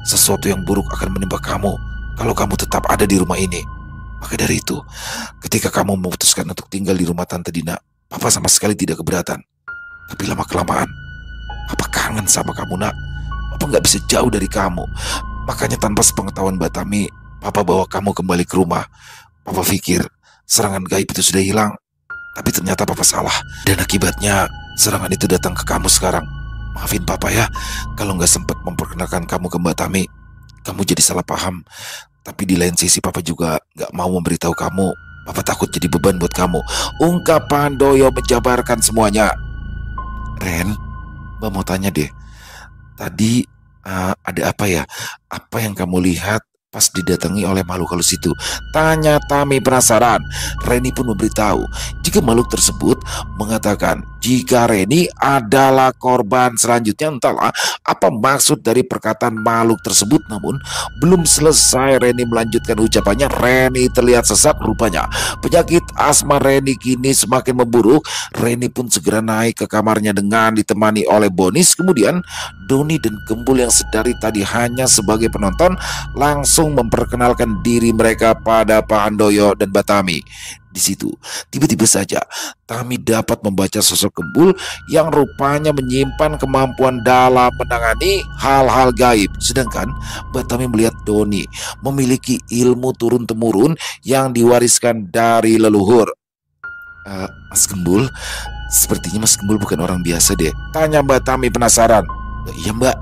sesuatu yang buruk akan menimpa kamu kalau kamu tetap ada di rumah ini. Maka dari itu, ketika kamu memutuskan untuk tinggal di rumah Tante Dina, Papa sama sekali tidak keberatan. Tapi lama-kelamaan, Papa kangen sama kamu, nak. Papa gak bisa jauh dari kamu. Makanya tanpa sepengetahuan Mbak Tami, Papa bawa kamu kembali ke rumah. Papa pikir serangan gaib itu sudah hilang. Tapi ternyata Papa salah. Dan akibatnya serangan itu datang ke kamu sekarang. Maafin Papa ya, kalau gak sempat memperkenalkan kamu ke Mbak Tami. Kamu jadi salah paham. Tapi di lain sisi Papa juga gak mau memberitahu kamu. Papa takut jadi beban buat kamu. Ungkap Pak Handoyo menjabarkan semuanya. Ren, Mbak mau tanya deh, tadi ada apa ya? Apa yang kamu lihat pas didatangi oleh makhluk halus itu? Tanya Tami penasaran. Reni pun memberitahu jika makhluk tersebut mengatakan jika Reni adalah korban selanjutnya. Entahlah apa maksud dari perkataan makhluk tersebut. Namun belum selesai Reni melanjutkan ucapannya, Reni terlihat sesak. Rupanya penyakit asma Reni kini semakin memburuk. Reni pun segera naik ke kamarnya dengan ditemani oleh Bonis. Kemudian Doni dan Gembul yang sedari tadi hanya sebagai penonton langsung memperkenalkan diri mereka pada Pak Handoyo dan Batami. Di situ, tiba-tiba saja Tami dapat membaca sosok Gembul yang rupanya menyimpan kemampuan dalam menangani hal-hal gaib. Sedangkan Batami melihat Doni memiliki ilmu turun-temurun yang diwariskan dari leluhur. Mas Gembul, sepertinya Mas Gembul bukan orang biasa deh. Tanya Mbak Tami penasaran. Iya Mbak,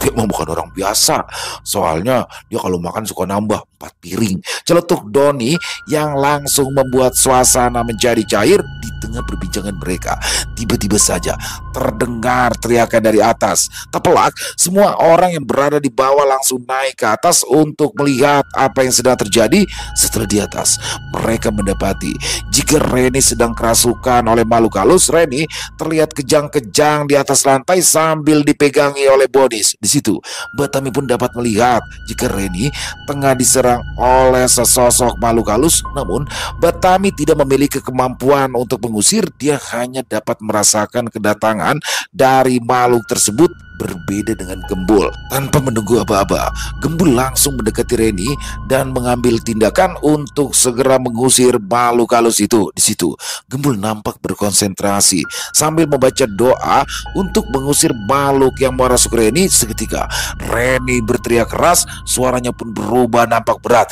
dia memang bukan orang biasa. Soalnya dia kalau makan suka nambah 4 piring. Celetuk Doni yang langsung membuat suasana menjadi cair. Di tengah perbincangan mereka, tiba-tiba saja terdengar teriakan dari atas. Tepelak, semua orang yang berada di bawah langsung naik ke atas untuk melihat apa yang sedang terjadi. Setelah di atas, mereka mendapati jika Reni sedang kerasukan oleh makhluk halus. Reni terlihat kejang-kejang di atas lantai sambil dipegangi oleh Bonis. Di situ, Mbak Tami pun dapat melihat jika Reni tengah diserang oleh sesosok makhluk halus. Namun, Mbak Tami tidak memiliki kemampuan untuk mengusir. Dia hanya dapat merasakan kedatangan dari makhluk tersebut. Berbeda dengan Gembul. Tanpa menunggu apa-apa, Gembul langsung mendekati Reni dan mengambil tindakan untuk segera mengusir makhluk halus itu. Di situ, Gembul nampak berkonsentrasi sambil membaca doa untuk mengusir makhluk yang merasuk Reni. Seketika, Reni berteriak keras, suaranya pun berubah nampak berat.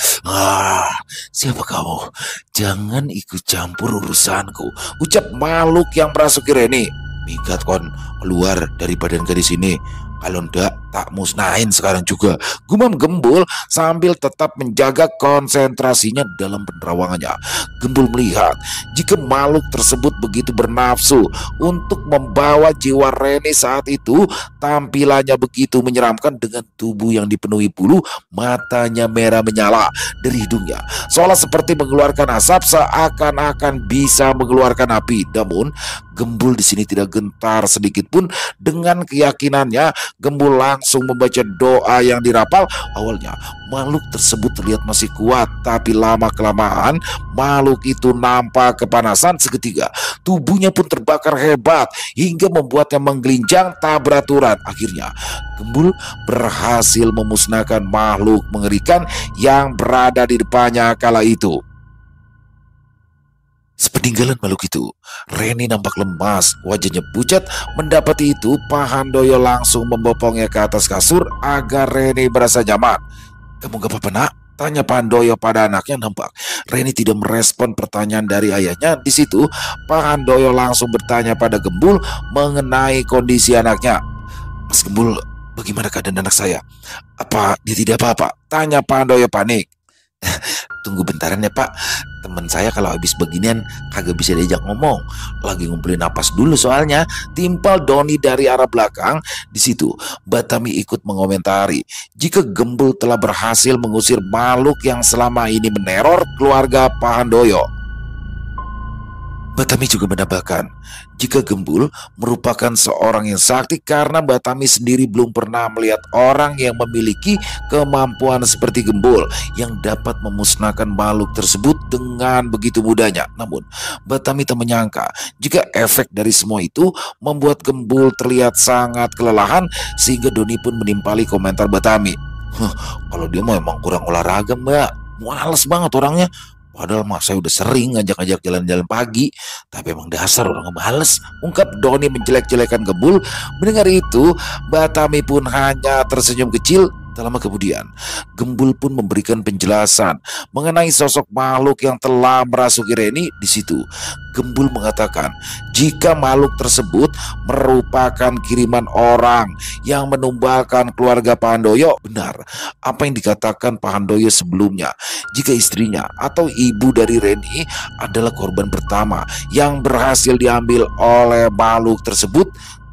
Siapa kamu? Jangan ikut campur urusanku, ucap makhluk yang merasuki Reni. Minggat kon, keluar dari badan gadis ini. Kalau ndak tak musnahin sekarang juga, gumam Gembul sambil tetap menjaga konsentrasinya dalam penerawangannya. Gembul melihat jika makhluk tersebut begitu bernafsu untuk membawa jiwa Reni saat itu. Tampilannya begitu menyeramkan dengan tubuh yang dipenuhi bulu, matanya merah menyala dari hidungnya seolah seperti mengeluarkan asap, seakan-akan bisa mengeluarkan api. Namun Gembul di sini tidak gentar sedikit pun. Dengan keyakinannya, Gembul langsung membaca doa yang dirapal. Awalnya makhluk tersebut terlihat masih kuat, tapi lama-kelamaan makhluk itu nampak kepanasan. Seketika tubuhnya pun terbakar hebat hingga membuatnya menggelinjang tak beraturan. Akhirnya Gembul berhasil memusnahkan makhluk mengerikan yang berada di depannya kala itu. Sepeninggalan makhluk itu, Reni nampak lemas, wajahnya pucat. Mendapati itu, Pak Handoyo langsung membopongnya ke atas kasur agar Reni berasa nyaman. "Kamu gak apa-apa, nak?" tanya Pak Handoyo pada anaknya. Nampak Reni tidak merespon pertanyaan dari ayahnya. Di situ, Pak Handoyo langsung bertanya pada Gembul mengenai kondisi anaknya. "Mas Gembul, bagaimana keadaan anak saya? Apa dia tidak apa-apa?" tanya Pak Handoyo panik. "Tunggu bentaran ya Pak, teman saya kalau habis beginian kagak bisa diajak ngomong, lagi ngumpulin napas dulu soalnya," timpal Doni dari arah belakang. Di situ Batami ikut mengomentari jika Gembul telah berhasil mengusir makhluk yang selama ini meneror keluarga Pak Handoyo. Batami juga menambahkan jika Gembul merupakan seorang yang sakti karena Batami sendiri belum pernah melihat orang yang memiliki kemampuan seperti Gembul yang dapat memusnahkan makhluk tersebut dengan begitu mudahnya. Namun Batami tak menyangka jika efek dari semua itu membuat Gembul terlihat sangat kelelahan, sehingga Doni pun menimpali komentar Batami. "Kalau dia mah emang kurang olahraga mbak, males banget orangnya. Padahal mah saya udah sering ngajak-ngajak jalan-jalan pagi, tapi emang dasar orang males," ungkap Doni menjelek-jelekan Gembul. Mendengar itu, Batami pun hanya tersenyum kecil. Tak lama kemudian, Gembul pun memberikan penjelasan mengenai sosok makhluk yang telah merasuki Reni. Di situ, Gembul mengatakan jika makhluk tersebut merupakan kiriman orang yang menumbalkan keluarga Pak Handoyo. Benar apa yang dikatakan Pak Handoyo sebelumnya, jika istrinya atau ibu dari Reni adalah korban pertama yang berhasil diambil oleh makhluk tersebut.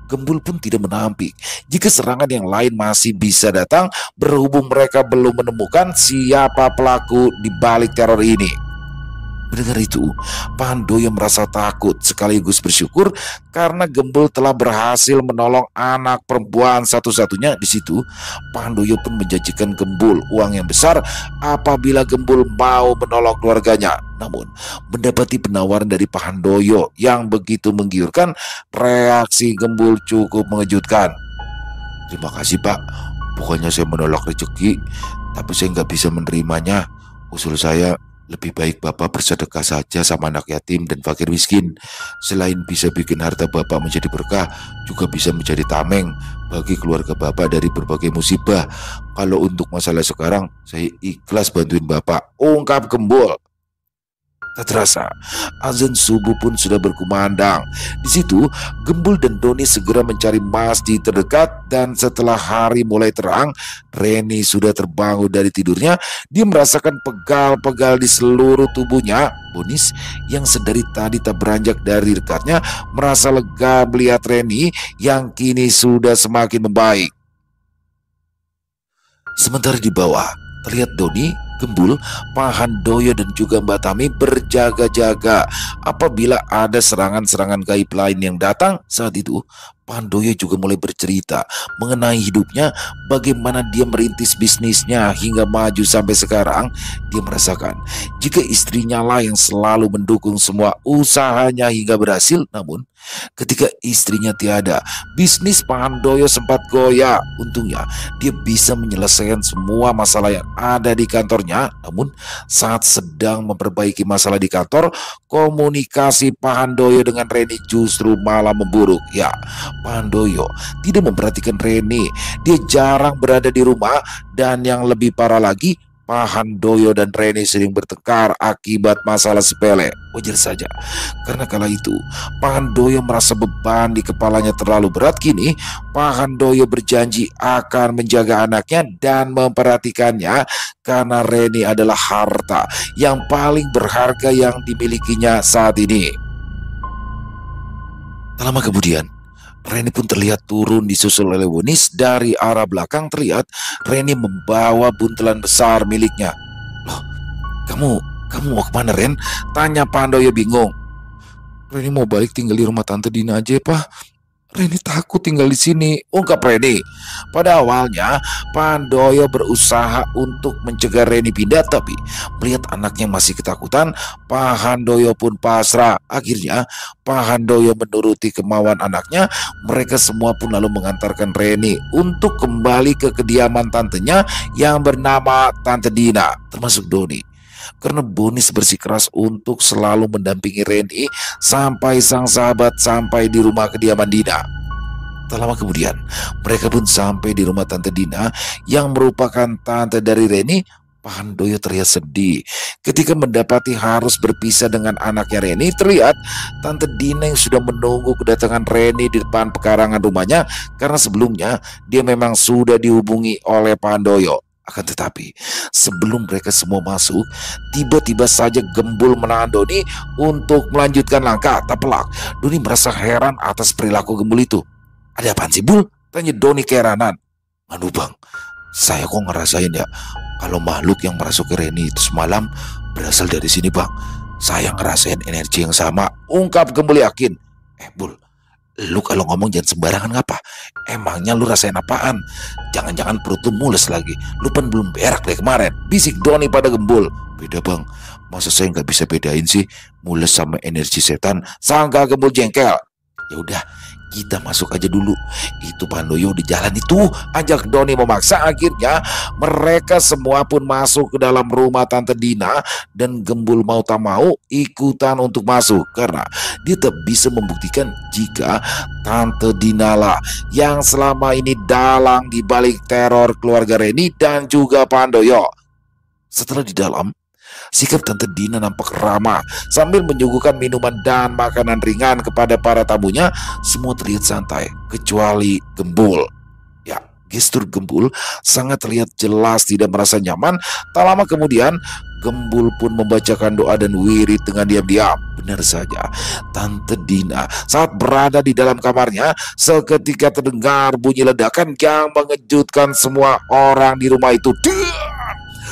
Gembul pun tidak menampik jika serangan yang lain masih bisa datang, berhubung mereka belum menemukan siapa pelaku di balik teror ini. Mendengar itu, Pak Handoyo merasa takut sekaligus bersyukur karena Gembul telah berhasil menolong anak perempuan satu-satunya. Di situ, Pak Handoyo pun menjanjikan Gembul uang yang besar apabila Gembul mau menolong keluarganya. Namun, mendapati penawaran dari Pak Handoyo yang begitu menggiurkan, reaksi Gembul cukup mengejutkan. "Terima kasih Pak, pokoknya saya menolak rezeki, tapi saya nggak bisa menerimanya. Usul saya, lebih baik Bapak bersedekah saja sama anak yatim dan fakir miskin. Selain bisa bikin harta Bapak menjadi berkah, juga bisa menjadi tameng bagi keluarga Bapak dari berbagai musibah. Kalau untuk masalah sekarang, saya ikhlas bantuin Bapak," ungkap Gembul. Tak terasa, azan subuh pun sudah berkumandang. Di situ, Gembul dan Doni segera mencari masjid terdekat, dan setelah hari mulai terang, Reni sudah terbangun dari tidurnya. Dia merasakan pegal-pegal di seluruh tubuhnya. Bonis yang sedari tadi tak beranjak dari dekatnya merasa lega melihat Reni yang kini sudah semakin membaik. Sementara di bawah, terlihat Doni, Gembul, Pak Handoyo dan juga Mbak Tami berjaga-jaga apabila ada serangan-serangan gaib lain yang datang. Saat itu Pak Handoyo juga mulai bercerita mengenai hidupnya, bagaimana dia merintis bisnisnya hingga maju sampai sekarang. Dia merasakan jika istrinya lah yang selalu mendukung semua usahanya hingga berhasil. Namun ketika istrinya tiada, bisnis Pak Handoyo sempat goyah. Untungnya dia bisa menyelesaikan semua masalah yang ada di kantornya. Namun saat sedang memperbaiki masalah di kantor, komunikasi Pak Handoyo dengan Reni justru malah memburuk. Ya, Pak Handoyo tidak memperhatikan Reni. Dia jarang berada di rumah, dan yang lebih parah lagi, Pak Handoyo dan Reni sering bertengkar akibat masalah sepele. Wajar saja, karena kala itu Pak Handoyo merasa beban di kepalanya terlalu berat. Kini Pak Handoyo berjanji akan menjaga anaknya dan memperhatikannya, karena Reni adalah harta yang paling berharga yang dimilikinya saat ini. Tak lama kemudian, Reni pun terlihat turun disusul oleh Bonis. Dari arah belakang terlihat Reni membawa buntelan besar miliknya. "Loh, kamu mau kemana, Ren?" tanya Pak Handoyo bingung. "Reni mau balik tinggal di rumah Tante Dina aja, Pak. Reni takut tinggal di sini," ungkap Reni. Pada awalnya Pak Handoyo berusaha untuk mencegah Reni pindah, tapi melihat anaknya masih ketakutan, Pak Handoyo pun pasrah. Akhirnya Pak Handoyo menuruti kemauan anaknya. Mereka semua pun lalu mengantarkan Reni untuk kembali ke kediaman tantenya yang bernama Tante Dina, termasuk Doni. karena Bonis bersikeras untuk selalu mendampingi Reni sampai sang sahabat sampai di rumah kediaman Dina. Tak lama kemudian, mereka pun sampai di rumah Tante Dina yang merupakan tante dari Reni. Pak Handoyo terlihat sedih ketika mendapati harus berpisah dengan anaknya Reni. Terlihat Tante Dina yang sudah menunggu kedatangan Reni di depan pekarangan rumahnya, karena sebelumnya dia memang sudah dihubungi oleh Pak Handoyo. Akan tetapi sebelum mereka semua masuk, tiba-tiba saja Gembul menahan Doni untuk melanjutkan langkah. Tak pelak, Doni merasa heran atas perilaku Gembul itu. "Ada apaan sih, Bul?" tanya Doni keheranan. "Aduh bang, saya kok ngerasain ya kalau makhluk yang merasuk ke Reni itu semalam berasal dari sini bang. Saya ngerasain energi yang sama," ungkap Gembul yakin. Bul, lu kalau ngomong jangan sembarangan ngapa? Emangnya lu rasain apaan? Jangan-jangan perut lu mules lagi. Lu kan belum berak deh kemarin, bisik Doni pada Gembul. "Beda bang, masa saya nggak bisa bedain sih mules sama energi setan?" sangka Gembul jengkel. "Ya udah, kita masuk aja dulu. Itu Pak Handoyo di jalan itu," ajak Doni memaksa. Akhirnya mereka semua pun masuk ke dalam rumah Tante Dina, dan Gembul mau tak mau ikutan untuk masuk karena dia tak bisa membuktikan jika Tante Dina lah yang selama ini dalang di balik teror keluarga Reni dan juga Pak Handoyo. Setelah di dalam, sikap Tante Dina nampak ramah sambil menyuguhkan minuman dan makanan ringan kepada para tamunya. Semua terlihat santai kecuali Gembul. Ya, gestur Gembul sangat terlihat jelas tidak merasa nyaman. Tak lama kemudian Gembul pun membacakan doa dan wirid dengan diam-diam. Benar saja, Tante Dina saat berada di dalam kamarnya seketika terdengar bunyi ledakan yang mengejutkan semua orang di rumah itu.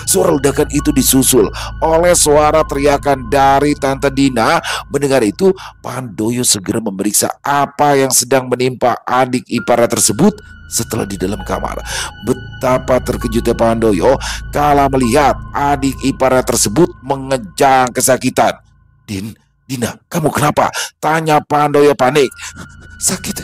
Suara ledakan itu disusul oleh suara teriakan dari Tante Dina. Mendengar itu, Pak Handoyo segera memeriksa apa yang sedang menimpa adik iparnya tersebut. Setelah di dalam kamar, betapa terkejutnya Pak Handoyo kala melihat adik iparnya tersebut mengejang kesakitan. "Dina, kamu kenapa?" tanya Pak Handoyo panik. "Sakit,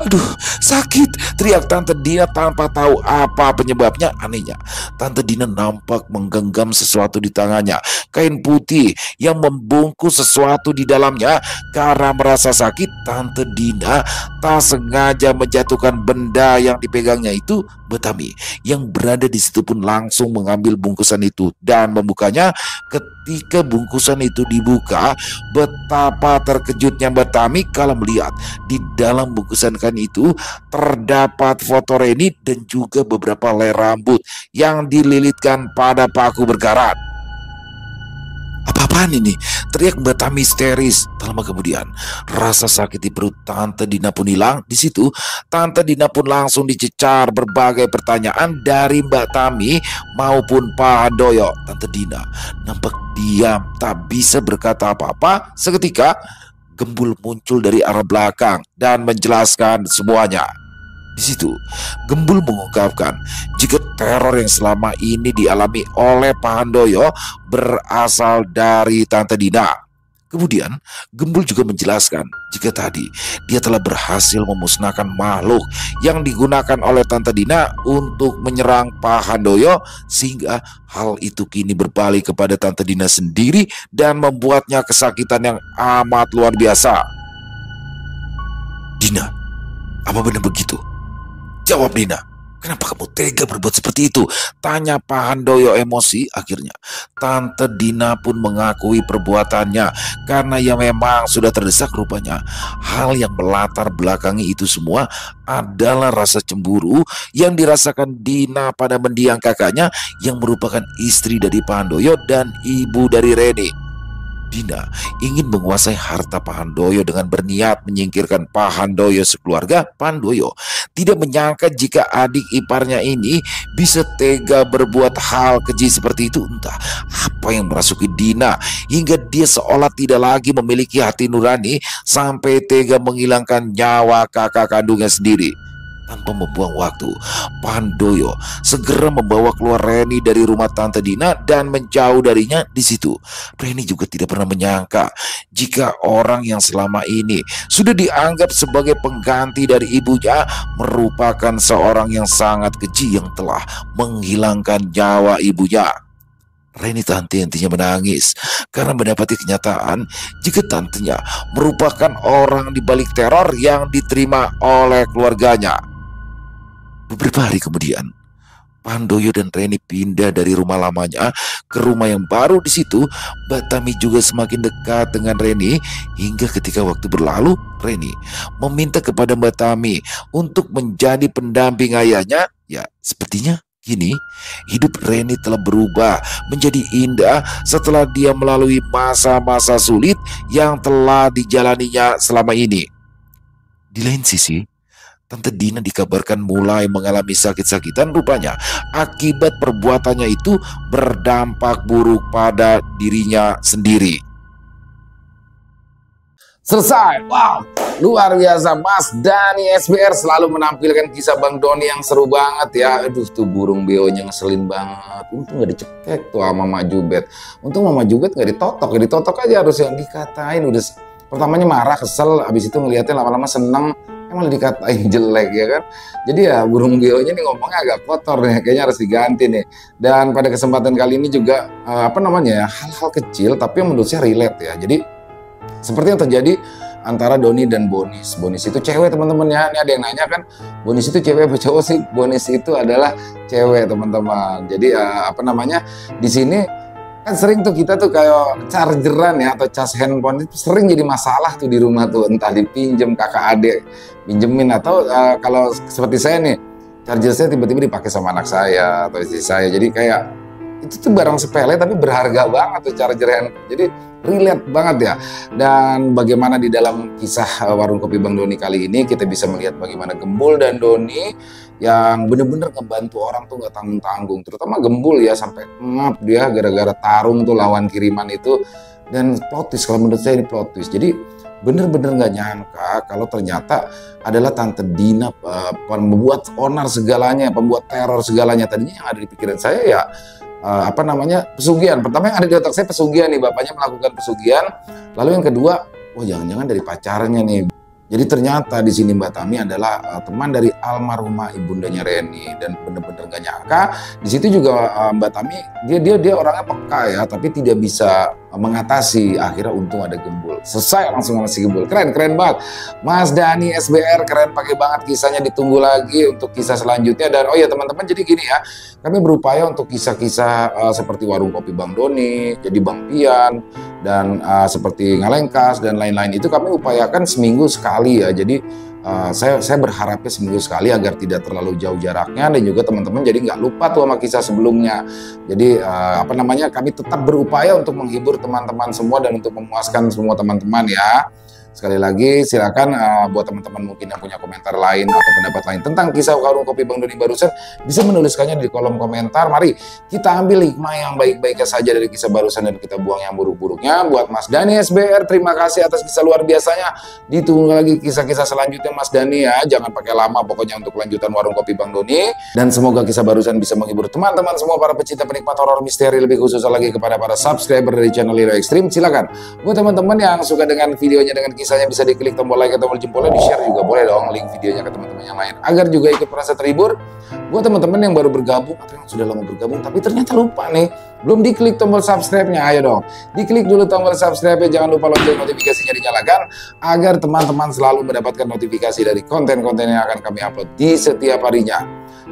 aduh sakit," teriak Tante Dina tanpa tahu apa penyebabnya. Anehnya, Tante Dina nampak menggenggam sesuatu di tangannya, kain putih yang membungkus sesuatu di dalamnya. Karena merasa sakit, Tante Dina tak sengaja menjatuhkan benda yang dipegangnya itu. Betami yang berada di situ pun langsung mengambil bungkusan itu dan membukanya. Ketika bungkusan itu dibuka, betapa terkejutnya Betami kala melihat di dalam bungkusan kain itu terdapat foto Reni dan juga beberapa helai rambut yang dililitkan pada paku berkarat. "Apa-apaan ini?" teriak Betami histeris. Tak lama kemudian, rasa sakit di perut Tante Dina pun hilang. Di situ, Tante Dina pun langsung dicecar berbagai pertanyaan dari Mbak Tami maupun Pak Handoyo. Tante Dina nampak diam, tak bisa berkata apa-apa. Seketika, Gembul muncul dari arah belakang dan menjelaskan semuanya. Di situ, Gembul mengungkapkan jika teror yang selama ini dialami oleh Pak Handoyo berasal dari Tante Dina. Kemudian, Gembul juga menjelaskan jika tadi dia telah berhasil memusnahkan makhluk yang digunakan oleh Tante Dina untuk menyerang Pak Handoyo, sehingga hal itu kini berbalik kepada Tante Dina sendiri dan membuatnya kesakitan yang amat luar biasa. "Dina, apa benar begitu?" "Jawab Dina, kenapa kamu tega berbuat seperti itu?" tanya Pak Handoyo emosi. Akhirnya Tante Dina pun mengakui perbuatannya karena ya memang sudah terdesak. Rupanya hal yang melatar belakangi itu semua adalah rasa cemburu yang dirasakan Dina pada mendiang kakaknya yang merupakan istri dari Pak Handoyo dan ibu dari Reni. Dina ingin menguasai harta Pak Handoyo dengan berniat menyingkirkan Pak Handoyo sekeluarga. Pak Handoyo tidak menyangka jika adik iparnya ini bisa tega berbuat hal keji seperti itu. Entah apa yang merasuki Dina hingga dia seolah tidak lagi memiliki hati nurani sampai tega menghilangkan nyawa kakak kandungnya sendiri. Tanpa membuang waktu, Pak Handoyo segera membawa keluar Reni dari rumah Tante Dina dan menjauh darinya. Di situ, Reni juga tidak pernah menyangka jika orang yang selama ini sudah dianggap sebagai pengganti dari ibunya merupakan seorang yang sangat keji yang telah menghilangkan nyawa ibunya. Reni tante hentinya menangis karena mendapati kenyataan jika tantenya merupakan orang di balik teror yang diterima oleh keluarganya. Beberapa hari kemudian, Pandoyo dan Reni pindah dari rumah lamanya ke rumah yang baru. Di situ, Mbak Tami juga semakin dekat dengan Reni hingga ketika waktu berlalu, Reni meminta kepada Mbak Tami untuk menjadi pendamping ayahnya. Ya, sepertinya kini hidup Reni telah berubah menjadi indah setelah dia melalui masa-masa sulit yang telah dijalaninya selama ini. Di lain sisi, Tante Dina dikabarkan mulai mengalami sakit-sakitan. Rupanya akibat perbuatannya itu berdampak buruk pada dirinya sendiri. Selesai. Wow, luar biasa. Mas Dani SBR selalu menampilkan kisah Bang Doni yang seru banget ya. Aduh, tuh burung beonya ngeselin banget. Untung gak dicekek tuh sama Mama Jubet. Untung Mama Jubet gak ditotok. Ya ditotok aja harus yang dikatain. Udah pertamanya marah, kesel. Habis itu ngeliatnya lama-lama seneng. Emang dikatain jelek ya kan. Jadi ya burung beonya nih ngomongnya agak kotor nih. Kayaknya harus diganti nih. Dan pada kesempatan kali ini juga hal-hal kecil tapi yang menurut saya relate ya. Jadi seperti yang terjadi antara Doni dan Bonis. Bonis itu cewek teman-teman ya. Ini ada yang nanya kan, Bonis itu cewek apa cowok sih? Bonis itu adalah cewek teman-teman. Jadi di sini kan sering tuh kita tuh kayak chargeran ya atau cas handphone itu sering jadi masalah tuh di rumah tuh, entah dipinjem kakak adik pinjemin atau kalau seperti saya nih, charger saya tiba-tiba dipakai sama anak saya atau istri saya. Jadi kayak itu tuh barang sepele tapi berharga banget tuh charger handphone. Jadi relate banget ya. Dan bagaimana di dalam kisah warung kopi Bang Doni kali ini kita bisa melihat bagaimana Gembul dan Doni yang bener-bener ngebantu orang tuh gak tanggung-tanggung. Terutama Gembul ya, sampai ngap dia gara-gara tarung tuh lawan kiriman itu. Dan plot twist, kalau menurut saya ini plot twist. Jadi bener-bener gak nyangka kalau ternyata adalah Tante Dina pembuat onar segalanya, pembuat teror segalanya. Tadinya yang ada di pikiran saya ya pesugihan. Pertama yang ada di otak saya pesugihan nih, bapaknya melakukan pesugihan. Lalu yang kedua, jangan-jangan dari pacarnya nih. Jadi ternyata di sini Mbak Tami adalah teman dari almarhumah ibundanya Reni, dan bener-bener gak nyangka di situ juga Mbak Tami dia orangnya peka ya, tapi tidak bisa mengatasi. Akhirnya untung ada Gembul. Selesai langsung sama si Gembul. Keren banget. Mas Dani SBR keren, pakai banget kisahnya, ditunggu lagi untuk kisah selanjutnya. Dan oh ya teman-teman, jadi gini ya, kami berupaya untuk kisah-kisah seperti warung kopi Bang Doni, jadi Bang Pian, dan seperti Ngalengkas dan lain-lain itu kami upayakan seminggu sekali ya. Jadi saya berharapnya seminggu sekali agar tidak terlalu jauh jaraknya, dan juga teman-teman jadi nggak lupa tuh sama kisah sebelumnya. Jadi kami tetap berupaya untuk menghibur teman-teman semua dan untuk memuaskan semua teman-teman ya. Sekali lagi silakan buat teman-teman mungkin yang punya komentar lain atau pendapat lain tentang kisah warung kopi Bang Doni barusan, bisa menuliskannya di kolom komentar. Mari kita ambil hikmah yang baik-baiknya saja dari kisah barusan dan kita buang yang buruk-buruknya. Buat Mas Dani SBR, terima kasih atas kisah luar biasanya. Ditunggu lagi kisah-kisah selanjutnya Mas Dani ya. Jangan pakai lama pokoknya untuk kelanjutan warung kopi Bang Doni. Dan semoga kisah barusan bisa menghibur teman-teman semua para pecinta penikmat horor misteri, lebih khusus lagi kepada para subscriber dari channel Ilo Extreme. Silakan buat teman-teman yang suka dengan videonya, dengan kisahnya, bisa diklik tombol like atau tombol jempolnya, di share juga boleh dong link videonya ke teman-teman yang lain agar juga ikut merasa terhibur. Buat teman-teman yang baru bergabung atau yang sudah lama bergabung tapi ternyata lupa nih, belum diklik tombol subscribe-nya, ayo dong diklik dulu tombol subscribe-nya. Jangan lupa lonceng notifikasinya dinyalakan agar teman-teman selalu mendapatkan notifikasi dari konten-konten yang akan kami upload di setiap harinya.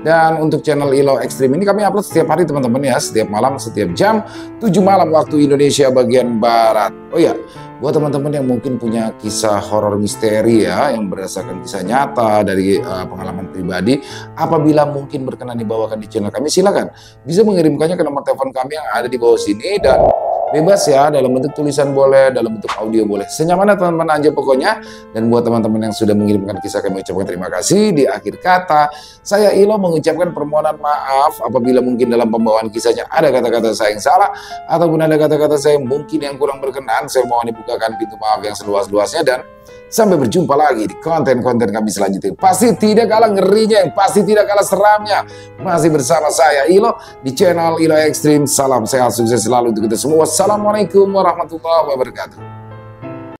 Dan untuk channel Ilo Extreme ini kami upload setiap hari teman-teman ya, setiap malam, setiap jam 7 malam waktu Indonesia bagian Barat. Oh ya, buat teman-teman yang mungkin punya kisah horor misteri ya, yang berdasarkan kisah nyata dari pengalaman pribadi, apabila mungkin berkenan dibawakan di channel kami, silakan bisa mengirimkannya ke nomor telepon kami yang ada di bawah sini, dan bebas ya, dalam bentuk tulisan boleh, dalam bentuk audio boleh, senyamannya teman-teman aja pokoknya. Dan buat teman-teman yang sudah mengirimkan kisah, kami ucapkan terima kasih. Di akhir kata, saya Ilo mengucapkan permohonan maaf apabila mungkin dalam pembawaan kisahnya ada kata-kata saya yang salah, ataupun ada kata-kata saya mungkin yang kurang berkenan. Saya mohon dibukakan pintu maaf yang seluas-luasnya, dan sampai berjumpa lagi di konten-konten kami selanjutnya. Pasti tidak kalah ngerinya, yang pasti tidak kalah seramnya, masih bersama saya Ilo di channel Ilo Extreme. Salam sehat, sukses selalu untuk kita semua. Wassalamualaikum warahmatullahi wabarakatuh.